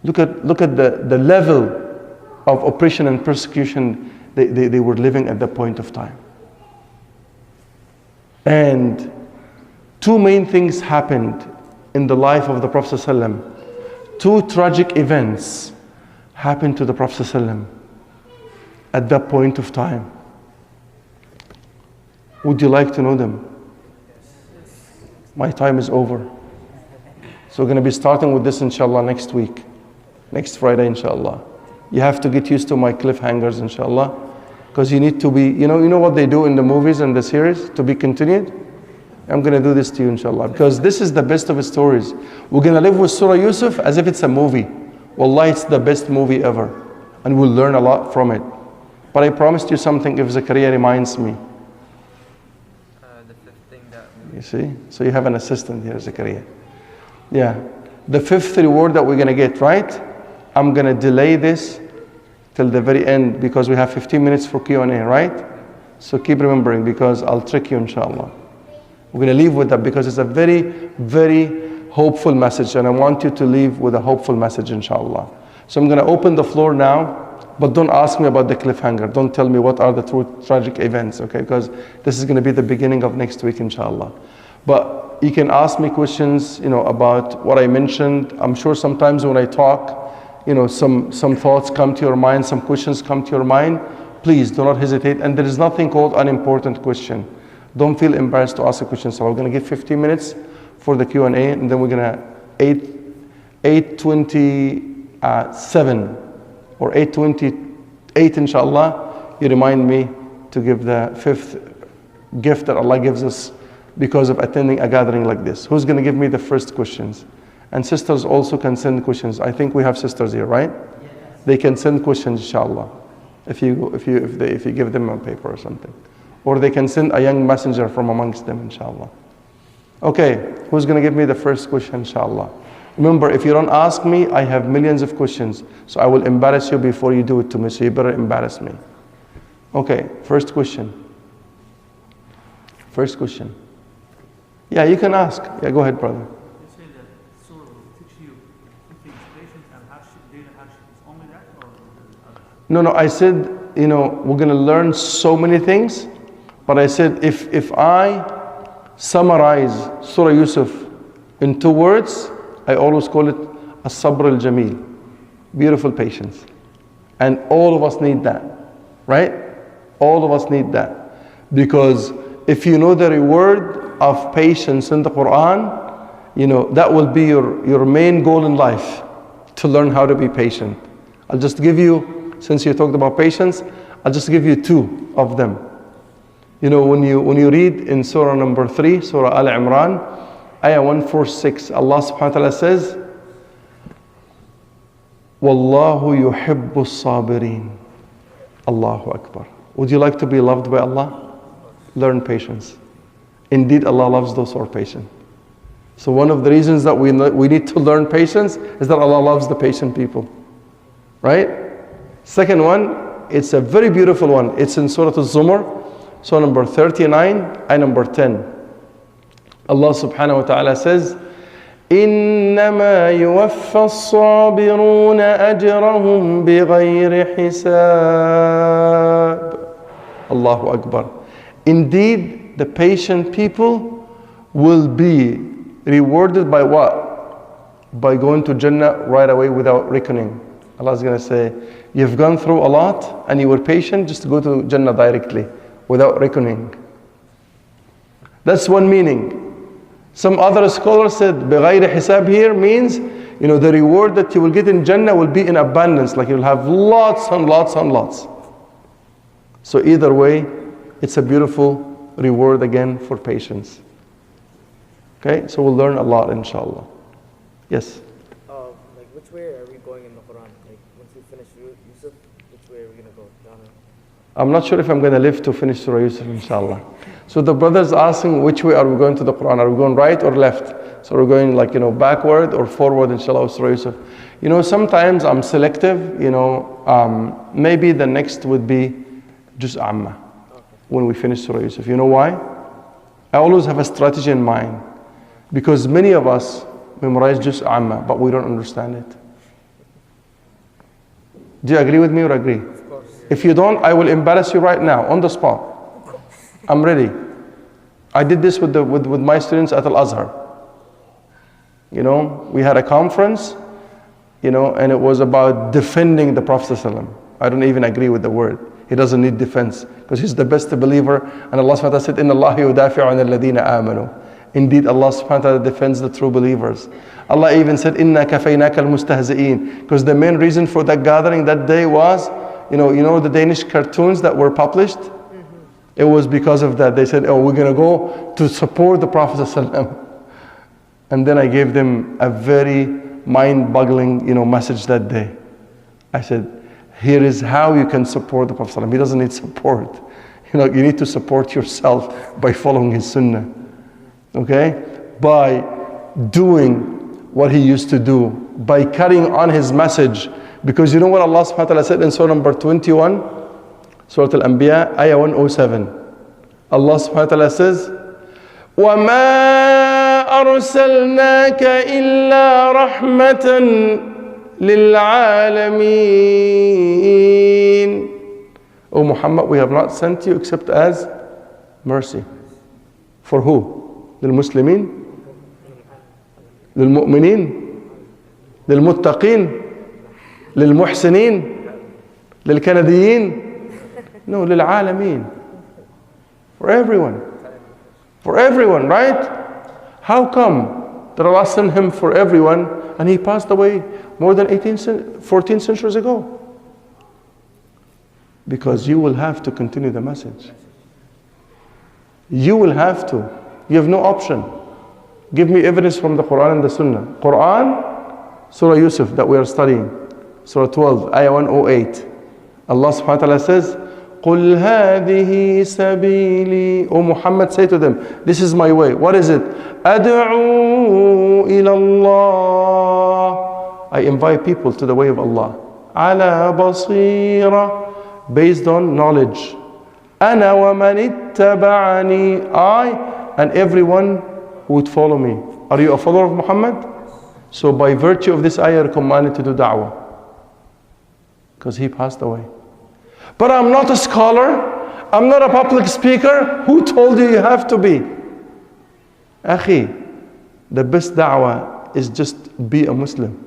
Look at the level of oppression and persecution they were living at that point of time. And two main things happened in the life of the Prophet ﷺ. Two tragic events happened to the Prophet ﷺ at that point of time. Would you like to know them? My time is over. So we're going to be starting with this inshallah next week. Next Friday inshallah. You have to get used to my cliffhangers inshallah. Because you need to be, you know what they do in the movies and the series? To be continued? I'm going to do this to you, inshallah. Because this is the best of stories. We're going to live with Surah Yusuf as if it's a movie. Wallahi, it's the best movie ever. And we'll learn a lot from it. But I promised you something if Zakaria reminds me. The fifth thing that... You see? So you have an assistant here, Zakaria. Yeah. The fifth reward that we're going to get, right? I'm going to delay this till the very end because we have 15 minutes for Q&A, right? So keep remembering because I'll trick you, inshallah. We're going to leave with that because it's a very, very hopeful message, and I want you to leave with a hopeful message, inshallah. So I'm going to open the floor now, but don't ask me about the cliffhanger. Don't tell me what are the true tragic events, okay? Because this is going to be the beginning of next week, inshallah. But you can ask me questions, about what I mentioned. I'm sure sometimes when I talk, some thoughts come to your mind, some questions come to your mind. Please do not hesitate. And there is nothing called unimportant question. Don't feel embarrassed to ask a question. So we're going to give 15 minutes for the Q&A, and then we're going to 8:27 or 8:28, inshallah. You remind me to give the fifth gift that Allah gives us because of attending a gathering like this. Who's going to give me the first questions? And sisters also can send questions. I think we have sisters here, right? Yes. They can send questions, inshallah, if you give them a paper or something. Or they can send a young messenger from amongst them, inshallah. Okay, who's going to give me the first question, inshallah? Remember, if you don't ask me, I have millions of questions. So I will embarrass you before you do it to me, so you better embarrass me. Okay, first question. First question. Yeah, you can ask. Yeah, go ahead, brother. You say that surah will teach you two things, patience and hardship, daily hardship. Is only that or other? No, I said, we're going to learn so many things, but I said if I summarize Surah Yusuf in 2 words, I always call it as-sabr al-jameel, beautiful patience. And all of us need that, right? All of us need that. Because if you know the reward of patience in the Quran, that will be your main goal in life, to learn how to be patient. I'll just give you, since you talked about patience, I'll just give you 2 of them. When you read in Surah number 3, Surah Al-Imran, Ayah 146, Allah subhanahu wa ta'ala says, Wallahu yuhibbu as-sabirin. Allahu Akbar. Would you like to be loved by Allah? Learn patience. Indeed, Allah loves those who are patient. So one of the reasons that we need to learn patience is that Allah loves the patient people. Right? Second one, it's a very beautiful one. It's in Surah Al-Zumar, Surah number 39, ayah number 10. Allah subhanahu wa ta'ala says, إِنَّمَا يُوَفَّى الصَّابِرُونَ أَجْرَهُمْ بِغَيْرِ حِسَابٍ. Allahu Akbar. Indeed, the patient people will be rewarded by what? By going to Jannah right away without reckoning. Allah is going to say, you've gone through a lot and you were patient, just go to Jannah directly without reckoning. That's one meaning. Some other scholars said, بِغَيْرِ حِسَاب here means, the reward that you will get in Jannah will be in abundance, like you'll have lots and lots and lots. So either way, it's a beautiful reward again for patience. Okay, so we'll learn a lot, inshallah. Yes? Which way are we going in the Quran? Once we finish Yusuf, which way are we going to go? Down? I'm not sure if I'm going to live to finish Surah Yusuf, inshallah. So the brother's asking, which way are we going to the Quran? Are we going right or left? So we're going backward or forward, inshallah, with Surah Yusuf. Sometimes I'm selective, maybe the next would be Juz' Amma when we finish Surah Yusuf. You know why? I always have a strategy in mind. Because many of us memorize Juz' Amma, but we don't understand it. Do you agree with me or agree? Of course. If you don't, I will embarrass you right now, on the spot. I'm ready. I did this with my students at Al-Azhar. We had a conference, and it was about defending the Prophet ﷺ. I don't even agree with the word. He doesn't need defense, because he's the best believer. And Allah subhanahu wa ta'ala said, إِنَّ اللَّهَ يُدَافِعُ عَنَ الَّذِينَ آمَنُوا. Indeed, Allah subhanahu wa ta'ala defends the true believers. Allah even said, إِنَّا كَفَيْنَاكَ الْمُسْتَهْزِئِينَ. Because the main reason for that gathering that day was, the Danish cartoons that were published. It was because of that. They said, oh, we're going to go to support the Prophet ﷺ. And then I gave them a very mind-boggling, message that day. I said, here is how you can support the Prophet ﷺ. He doesn't need support. You need to support yourself by following his sunnah. Okay? By doing what he used to do, by carrying on his message. Because you know what Allah subhanahu wa ta'ala said in surah number 21, Surah Al-Anbiya, ayah 107. Allah subhanahu wa ta'ala says, وَمَا أَرْسَلْنَاكَ إِلَّا رَحْمَةً لِلْعَالَمِينَ. O Muhammad, we have not sent you except as mercy. For who? للمسلمين? للمؤمنين؟ للمتقين؟ للمحسنين؟ للكنديين؟ No, للعالمين. For everyone. For everyone, right? How come that Allah sent him for everyone and he passed away more than 14 centuries ago? Because you will have to continue the message. You will have to. You have no option. Give me evidence from the Quran and the Sunnah. Quran, Surah Yusuf that we are studying. Surah 12, ayah 108. Allah subhanahu wa ta'ala says, قُلْ هَذِهِ سَبِيلِي. O Muhammad, say to them, this is my way. What is it? أَدْعُو إِلَى اللَّهِ. I invite people to the way of Allah. عَلَى بَصِيرَةٍ. Based on knowledge. أَنَا وَمَنِ اتَّبَعَنِي. I and everyone who would follow me. Are you a follower of Muhammad? So by virtue of this ayah, you're commanded to do da'wah. Because he passed away. But I'm not a scholar. I'm not a public speaker. Who told you you have to be? Akhi, the best da'wah is just be a Muslim.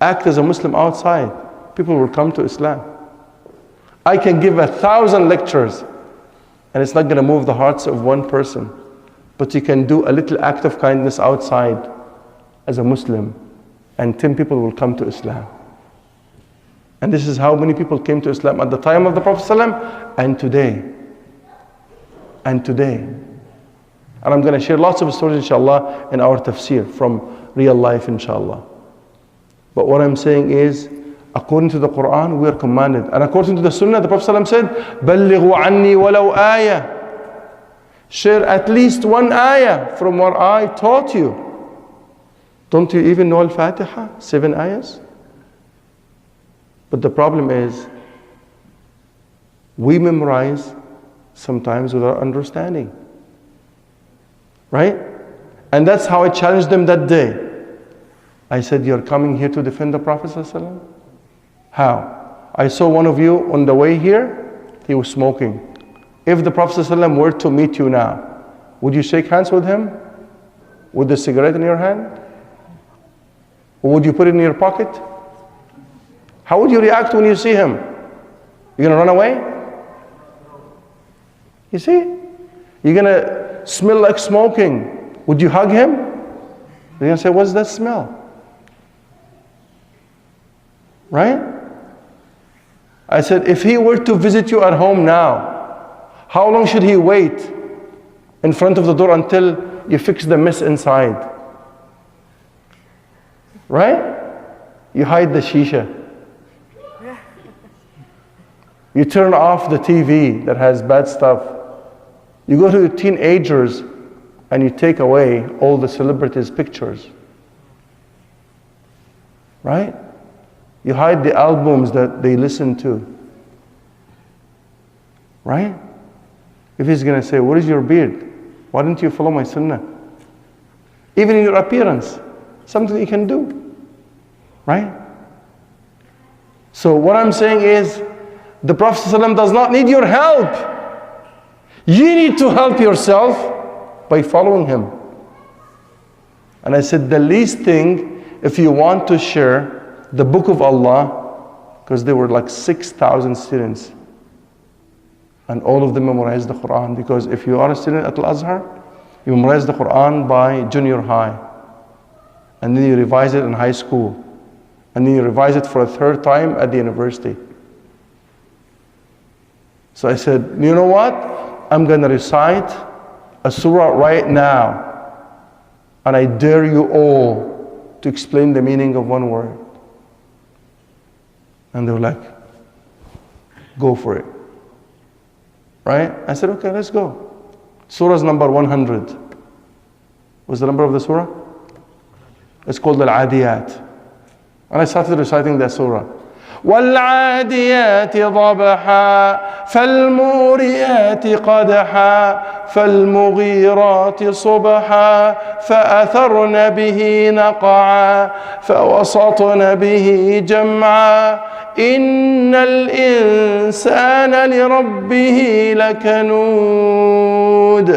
Act as a Muslim outside. People will come to Islam. I can give 1,000 lectures and it's not going to move the hearts of one person. But you can do a little act of kindness outside as a Muslim and 10 people will come to Islam. And this is how many people came to Islam at the time of the Prophet ﷺ and today. And today. And I'm going to share lots of stories inshallah in our tafsir from real life inshallah. But what I'm saying is, according to the Quran, we are commanded. And according to the Sunnah, the Prophet ﷺ said, بَلِّغُوا عَنِّي وَلَوْ آيَةً. Share at least one ayah from what I taught you. Don't you even know Al-Fatiha? 7 ayahs? But the problem is, we memorize sometimes without understanding. Right? And that's how I challenged them that day. I said, you're coming here to defend the Prophet ﷺ? How? I saw one of you on the way here, he was smoking. If the Prophet ﷺ were to meet you now, would you shake hands with him? With the cigarette in your hand? Or would you put it in your pocket? How would you react when you see him? You're going to run away? You see? You're going to smell like smoking. Would you hug him? You're going to say, what's that smell? Right? I said, if he were to visit you at home now, how long should he wait in front of the door until you fix the mess inside? Right? You hide the shisha. You turn off the TV that has bad stuff. You go to the teenagers and you take away all the celebrities' pictures. Right? You hide the albums that they listen to. Right? If he's going to say, what is your beard? Why don't you follow my sunnah? Even in your appearance, something you can do. Right? So what I'm saying is, the Prophet ﷺ does not need your help. You need to help yourself by following him. And I said, the least thing, if you want to share the book of Allah, because there were like 6,000 students, and all of them memorized the Quran, because if you are a student at Al-Azhar, you memorize the Quran by junior high, and then you revise it in high school, and then you revise it for a third time at the university. So I said, you know what? I'm going to recite a surah right now. And I dare you all to explain the meaning of one word. And they were like, go for it. Right? I said, okay, let's go. Surah's number 100. What's the number of the surah? It's called Al-Adiyat. And I started reciting that surah. وَالْعَادِيَاتِ ضَبْحًا فَالْمُورِيَاتِ قَدْحًا فَالْمُغِيرَاتِ صُبْحًا فَأَثَرْنَ بِهِ نَقْعًا فَوَسَطْنَ بِهِ جَمْعًا إِنَّ الْإِنسَانَ لِرَبِّهِ لَكَنُودٌ.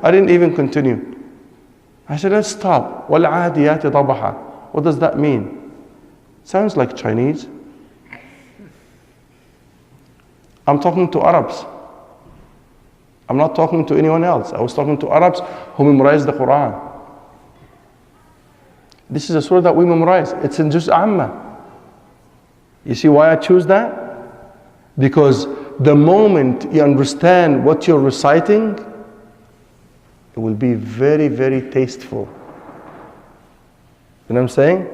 I didn't even continue. I said, let's stop. وَالْعَادِيَاتِ ضَبْحًا. What does that mean? Sounds like Chinese. I'm talking to Arabs. I'm not talking to anyone else. I was talking to Arabs who memorize the Quran. This is a surah that we memorize. It's in Juz Amma. You see why I choose that? Because the moment you understand what you're reciting, it will be very, very tasteful. You know what I'm saying?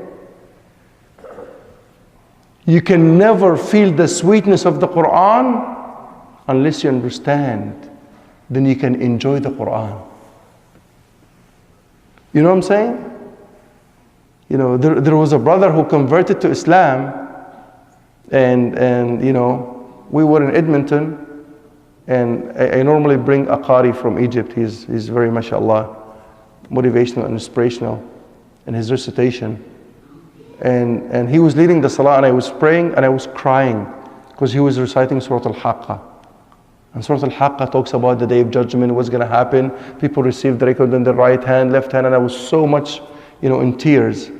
You can never feel the sweetness of the Quran unless you understand. Then you can enjoy the Quran. You know what I'm saying? You know, there was a brother who converted to Islam, and you know, we were in Edmonton, and I normally bring a Qari from Egypt. He's very, mashallah, motivational and inspirational in his recitation. And he was leading the salah, and I was praying and I was crying because he was reciting Surah Al-Haqqa. And Surah Al-Haqqa talks about the day of judgment, what's going to happen. People receive the record in their right hand, left hand, and I was so much, you know, in tears.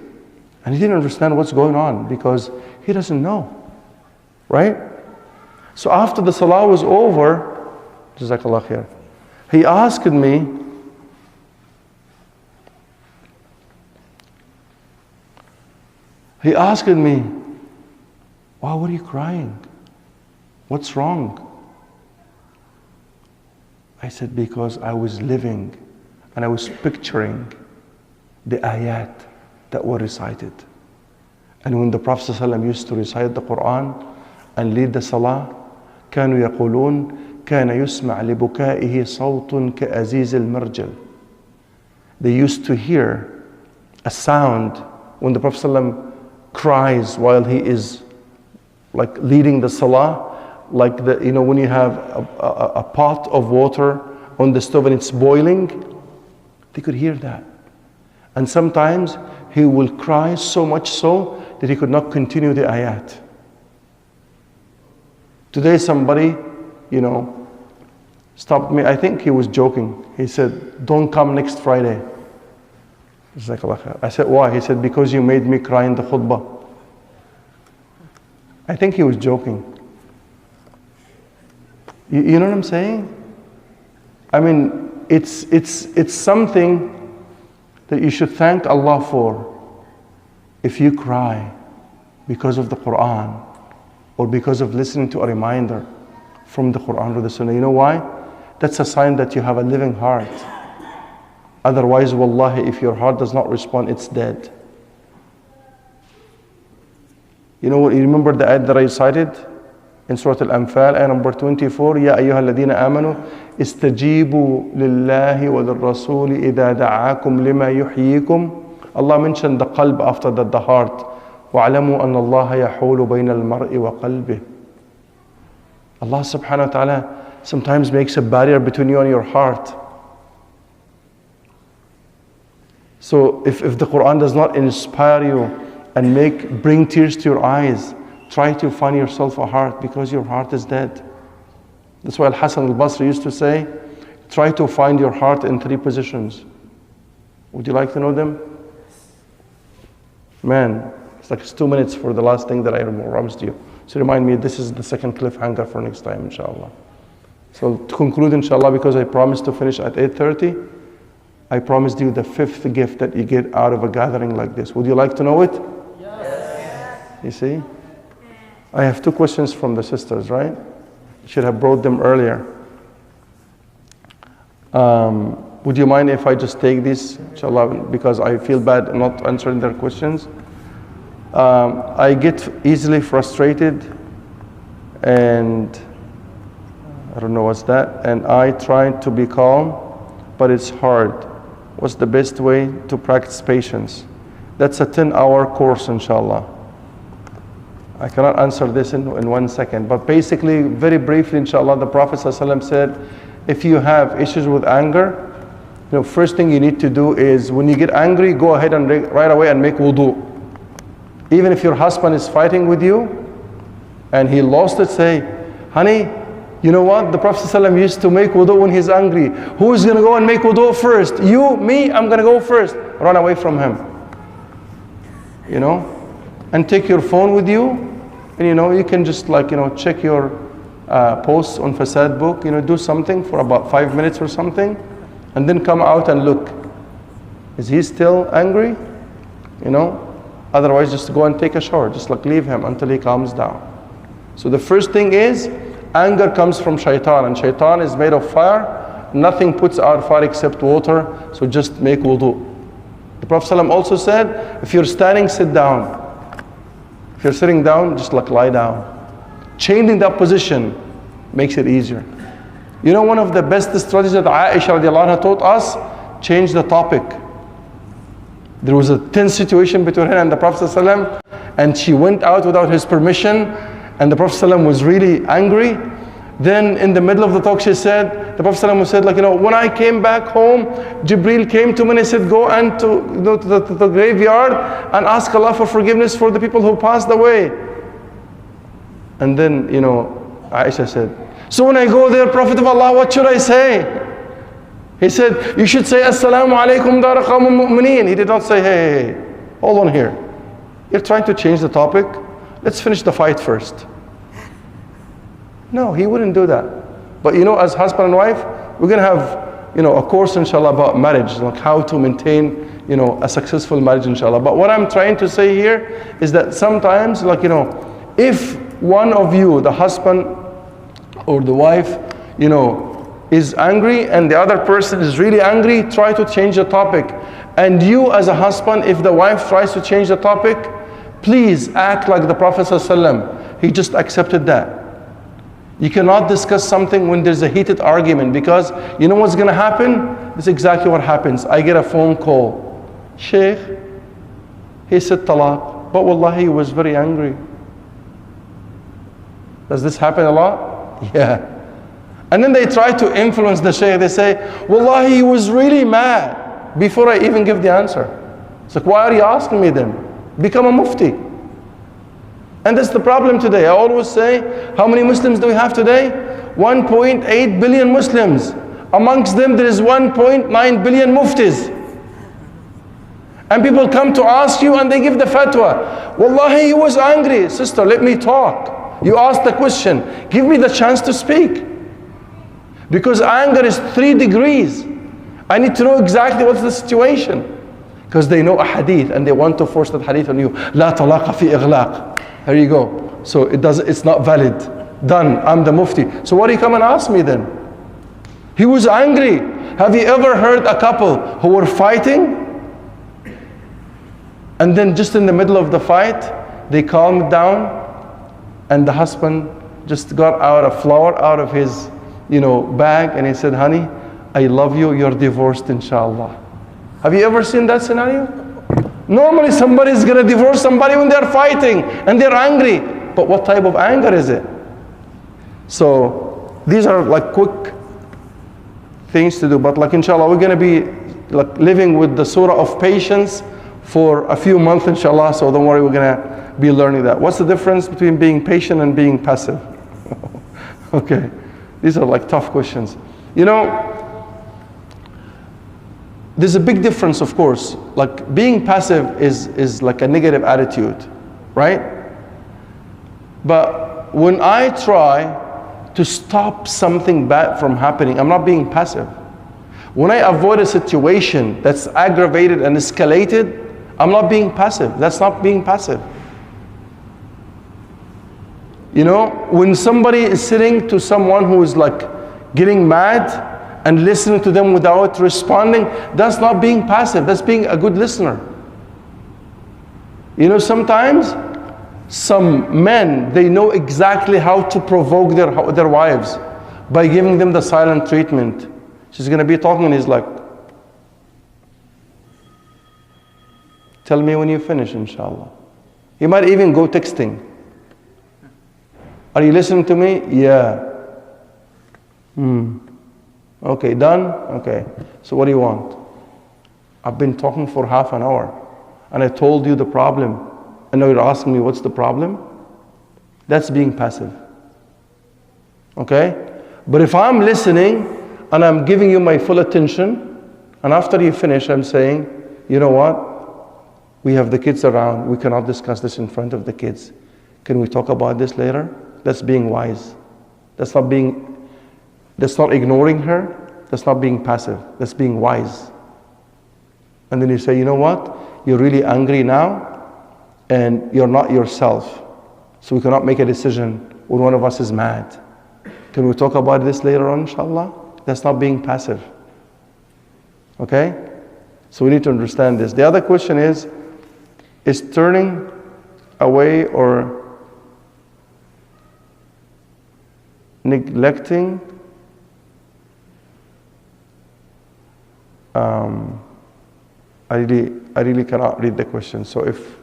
And he didn't understand what's going on because he doesn't know, right? So after the salah was over, Jazakallah khair, he asked me, wow, what are you crying? What's wrong? I said, because I was living and I was picturing the ayat that were recited. And when the Prophet ﷺ used to recite the Quran and lead the salah, كانوا يقولون كان يسمع لبكائه صوت كأزيز المرجل. They used to hear a sound when the Prophet ﷺ cries while he is like leading the salah, like the, you know, when you have a pot of water on the stove and it's boiling, they could hear that. And sometimes he will cry so much so that he could not continue the ayat. Today somebody, you know, stopped me. I think he was joking. He said, don't come next Friday. I said, why? He said, because you made me cry in the khutbah. I think he was joking. You know what I'm saying? I mean, it's something that you should thank Allah for. If you cry because of the Quran or because of listening to a reminder from the Quran or the Sunnah, you know why? That's a sign that you have a living heart. Otherwise, wallahi, if your heart does not respond, it's dead. You know what? You remember the ayat that I cited in Surah Al-Anfal, ayah number 24, يا أيها الذين آمنوا استجيبوا لله وللرسول إذا دعاكم لما يحييكم. Allah mentioned the qalb after that, the heart. وَاعْلَمُوا أَنَّ اللَّهَ يَحُولُ بَيْنَ الْمَرْءِ وَقَلْبِهِ. Allah subhanahu wa ta'ala sometimes makes a barrier between you and your heart. So if the Quran does not inspire you and bring tears to your eyes, try to find yourself a heart, because your heart is dead. That's why Al-Hasan al-Basri used to say, try to find your heart in 3 positions. Would you like to know them? Man, it's 2 minutes for the last thing that I promised you. So remind me, this is the second cliffhanger for next time, inshallah. So to conclude, inshallah, because I promised to finish at 8:30, I promised you the 5th gift that you get out of a gathering like this. Would you like to know it? Yes. You see? I have 2 questions from the sisters, right? Should have brought them earlier. Would you mind if I just take this, inshallah, because I feel bad not answering their questions? I get easily frustrated, and I don't know what's that, and I try to be calm, but it's hard. What's the best way to practice patience? That's a 10-hour course, inshallah. I cannot answer this in 1 second, but basically, very briefly, inshallah, the Prophet ﷺ said, if you have issues with anger, first thing you need to do is, when you get angry, go ahead and right away and make wudu. Even if your husband is fighting with you, and he lost it, say, honey, you know what? The Prophet ﷺ used to make wudu when he's angry. Who is going to go and make wudu first? You, me, I'm going to go first. Run away from him. And take your phone with you, and you can just check your posts on Fasad book, do something for about 5 minutes or something, and then come out and look. Is he still angry? Otherwise, just go and take a shower. Just leave him until he calms down. So the first thing is, anger comes from shaitan, and shaitan is made of fire. Nothing puts out fire except water, so just make wudu. The Prophet ﷺ also said, if you're standing, sit down. If you're sitting down, just lie down. Changing that position makes it easier. One of the best strategies that Aisha radiallahu anha taught us, change the topic. There was a tense situation between her and the Prophet ﷺ, and she went out without his permission, and the Prophet ﷺ was really angry. Then in the middle of the talk she said, the Prophet ﷺ said, when I came back home, Jibreel came to me and he said, go and to the graveyard and ask Allah for forgiveness for the people who passed away. And then, Aisha said, so when I go there, Prophet of Allah, what should I say? He said, you should say, Assalamu alaikum dara qawmun mu'mineen. He did not say, hey, hold on here. You're trying to change the topic. Let's finish the fight first. No, he wouldn't do that. But as husband and wife, we're going to have, a course, inshallah, about marriage, like how to maintain, a successful marriage, inshallah. But what I'm trying to say here is that sometimes, if one of you, the husband or the wife, is angry and the other person is really angry, try to change the topic. And you as a husband, if the wife tries to change the topic, please act like the Prophet ﷺ. He just accepted that. You cannot discuss something when there's a heated argument, because you know what's going to happen? This is exactly what happens. I get a phone call. Sheikh, he said talaq, but wallahi he was very angry. Does this happen a lot? Yeah. And then they try to influence the sheikh. They say, wallahi he was really mad, before I even give the answer. It's why are you asking me then? Become a mufti. And that's the problem today. I always say, how many Muslims do we have today? 1.8 billion Muslims. Amongst them, there is 1.9 billion muftis. And people come to ask you and they give the fatwa. Wallahi, he was angry. Sister, let me talk. You asked the question. Give me the chance to speak. Because anger is 3 degrees. I need to know exactly what's the situation. Because they know a hadith and they want to force that hadith on you. La talaqa fi ighlaq. Here you go. So it's not valid. Done. I'm the mufti. So what do you come and ask me then? He was angry. Have you ever heard a couple who were fighting? And then just in the middle of the fight, they calmed down, and the husband just got out a flower out of his, bag, and he said, honey, I love you, you're divorced, inshallah. Have you ever seen that scenario? Normally somebody is going to divorce somebody when they're fighting and they're angry. But what type of anger is it? So these are quick things to do. But inshallah, we're going to be living with the surah of patience for a few months, inshallah. So don't worry, we're going to be learning that. What's the difference between being patient and being passive? Okay, these are tough questions. There's a big difference, of course. Being passive is like a negative attitude, right? But when I try to stop something bad from happening, I'm not being passive. When I avoid a situation that's aggravated and escalated, I'm not being passive. That's not being passive. You know, when somebody is sitting to someone who is like getting mad and listening to them without responding, that's not being passive, that's being a good listener. You know, sometimes some men, they know exactly how to provoke their wives by giving them the silent treatment. She's going to be talking and he's like, tell me when you finish, inshallah. He might even go texting. Are you listening to me? Yeah. Okay, done? Okay. So what do you want? I've been talking for half an hour and I told you the problem. And now you're asking me what's the problem? That's being passive. Okay? But if I'm listening and I'm giving you my full attention, and after you finish, I'm saying, you know what? We have the kids around. We cannot discuss this in front of the kids. Can we talk about this later? That's being wise. That's not ignoring her. That's not being passive. That's being wise. And then you say, you know what? You're really angry now and you're not yourself. So we cannot make a decision when one of us is mad. Can we talk about this later on, inshallah? That's not being passive. Okay? So we need to understand this. The other question is turning away or neglecting I really cannot read the question. So if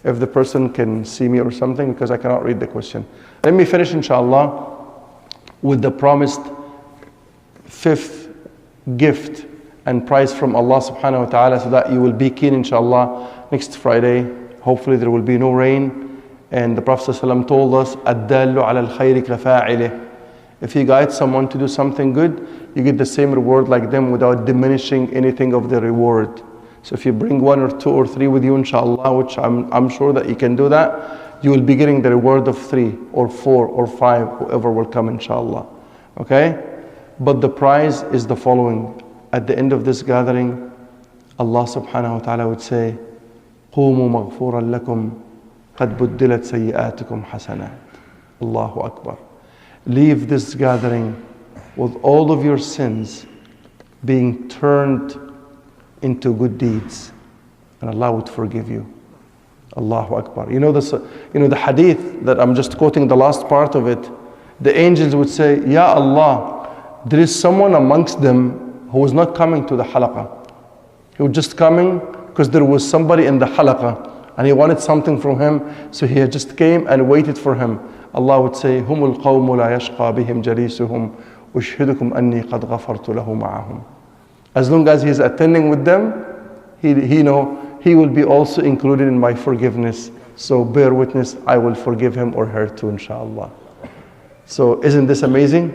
the person can see me or something, because I cannot read the question. Let me finish, inshallah, with the promised fifth gift and prize from Allah subhanahu wa ta'ala, so that you will be keen, inshallah, next Friday. Hopefully there will be no rain. And the Prophet ﷺ told us, الدال على الخير كفاعله. If you guide someone to do something good, you get the same reward like them without diminishing anything of the reward. So if you bring 1 or 2 or 3 with you, inshallah, which I'm sure that you can do that, you will be getting the reward of 3 or 4 or 5, whoever will come, inshallah. Okay? But the prize is the following. At the end of this gathering, Allah subhanahu wa ta'ala would say, قُومُوا مَغْفُورًا لَكُمْ قَدْ بُدِّلَتْ سَيِّئَاتِكُمْ حَسَنَاتٍ. Allahu Akbar. Leave this gathering with all of your sins being turned into good deeds, and Allah would forgive you. Allahu Akbar. You know the hadith that I'm just quoting the last part of it. The angels would say, Ya Allah, there is someone amongst them who was not coming to the halaqah. He was just coming because there was somebody in the halaqah and he wanted something from him, so he just came and waited for him. Allah would say, Humul qawmu la yashqa bihim jalisuhum ushhidukum anni qad ghafartu lahu ma'ahum. As long as he's attending with them, he will be also included in my forgiveness. So bear witness, I will forgive him or her too, inshallah. So isn't this amazing?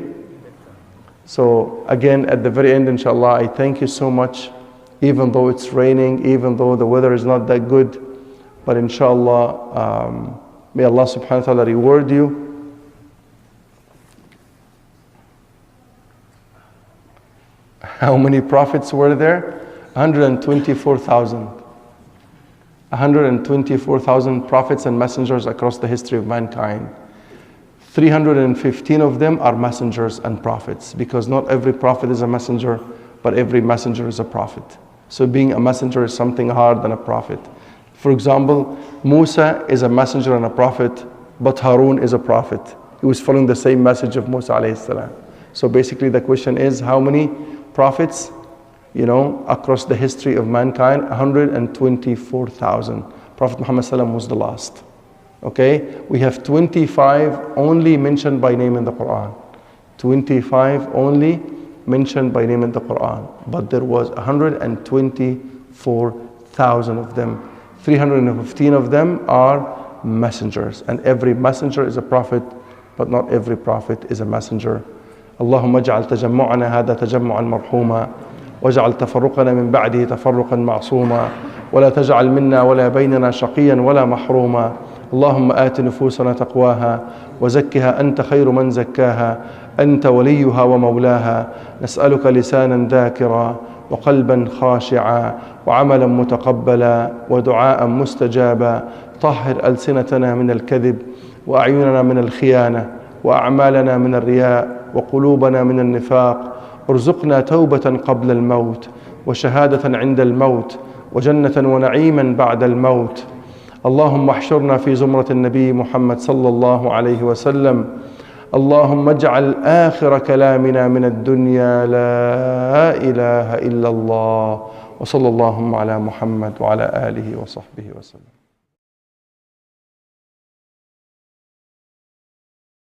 So again, at the very end, inshallah, I thank you so much, even though it's raining, even though the weather is not that good, but inshallah, may Allah subhanahu wa ta'ala reward you. How many prophets were there? 124,000. 124,000 prophets and messengers across the history of mankind. 315 of them are messengers and prophets, because not every prophet is a messenger, but every messenger is a prophet. So being a messenger is something hard than a prophet. For example, Musa is a messenger and a prophet, but Harun is a prophet. He was following the same message of Musa alayhi salam. So basically the question is, how many prophets, across the history of mankind? 124,000. Prophet Muhammad sallam was the last. Okay? We have 25 only mentioned by name in the Quran. 25 only mentioned by name in the Quran. But there was 124,000 of them. 315 of them are messengers. And every messenger is a prophet, but not every prophet is a messenger. اللهم اجعل تجمعنا هذا تجمعا مرحوما واجعل تفرقنا من بعده تفرقا معصوما ولا تجعل منا ولا بيننا شقيا ولا محروما. اللهم آت نفوسنا تقواها وزكها أنت خير من زكاها أنت وليها ومولاها. نسألك لسانا ذاكرا وقلبا خاشعا وعملا متقبلا ودعاء مستجابا. طهر ألسنتنا من الكذب وأعيننا من الخيانة، وأعمالنا من الرياء، وقلوبنا من النفاق. ارزقنا توبة قبل الموت، وشهادة عند الموت، وجنة ونعيما بعد الموت. اللهم احشرنا في زمرة النبي محمد صلى الله عليه وسلم. اللهم اجعل آخر كلامنا من الدنيا لا إله إلا الله. وصلى اللهم على محمد وعلى آله وصحبه وسلم.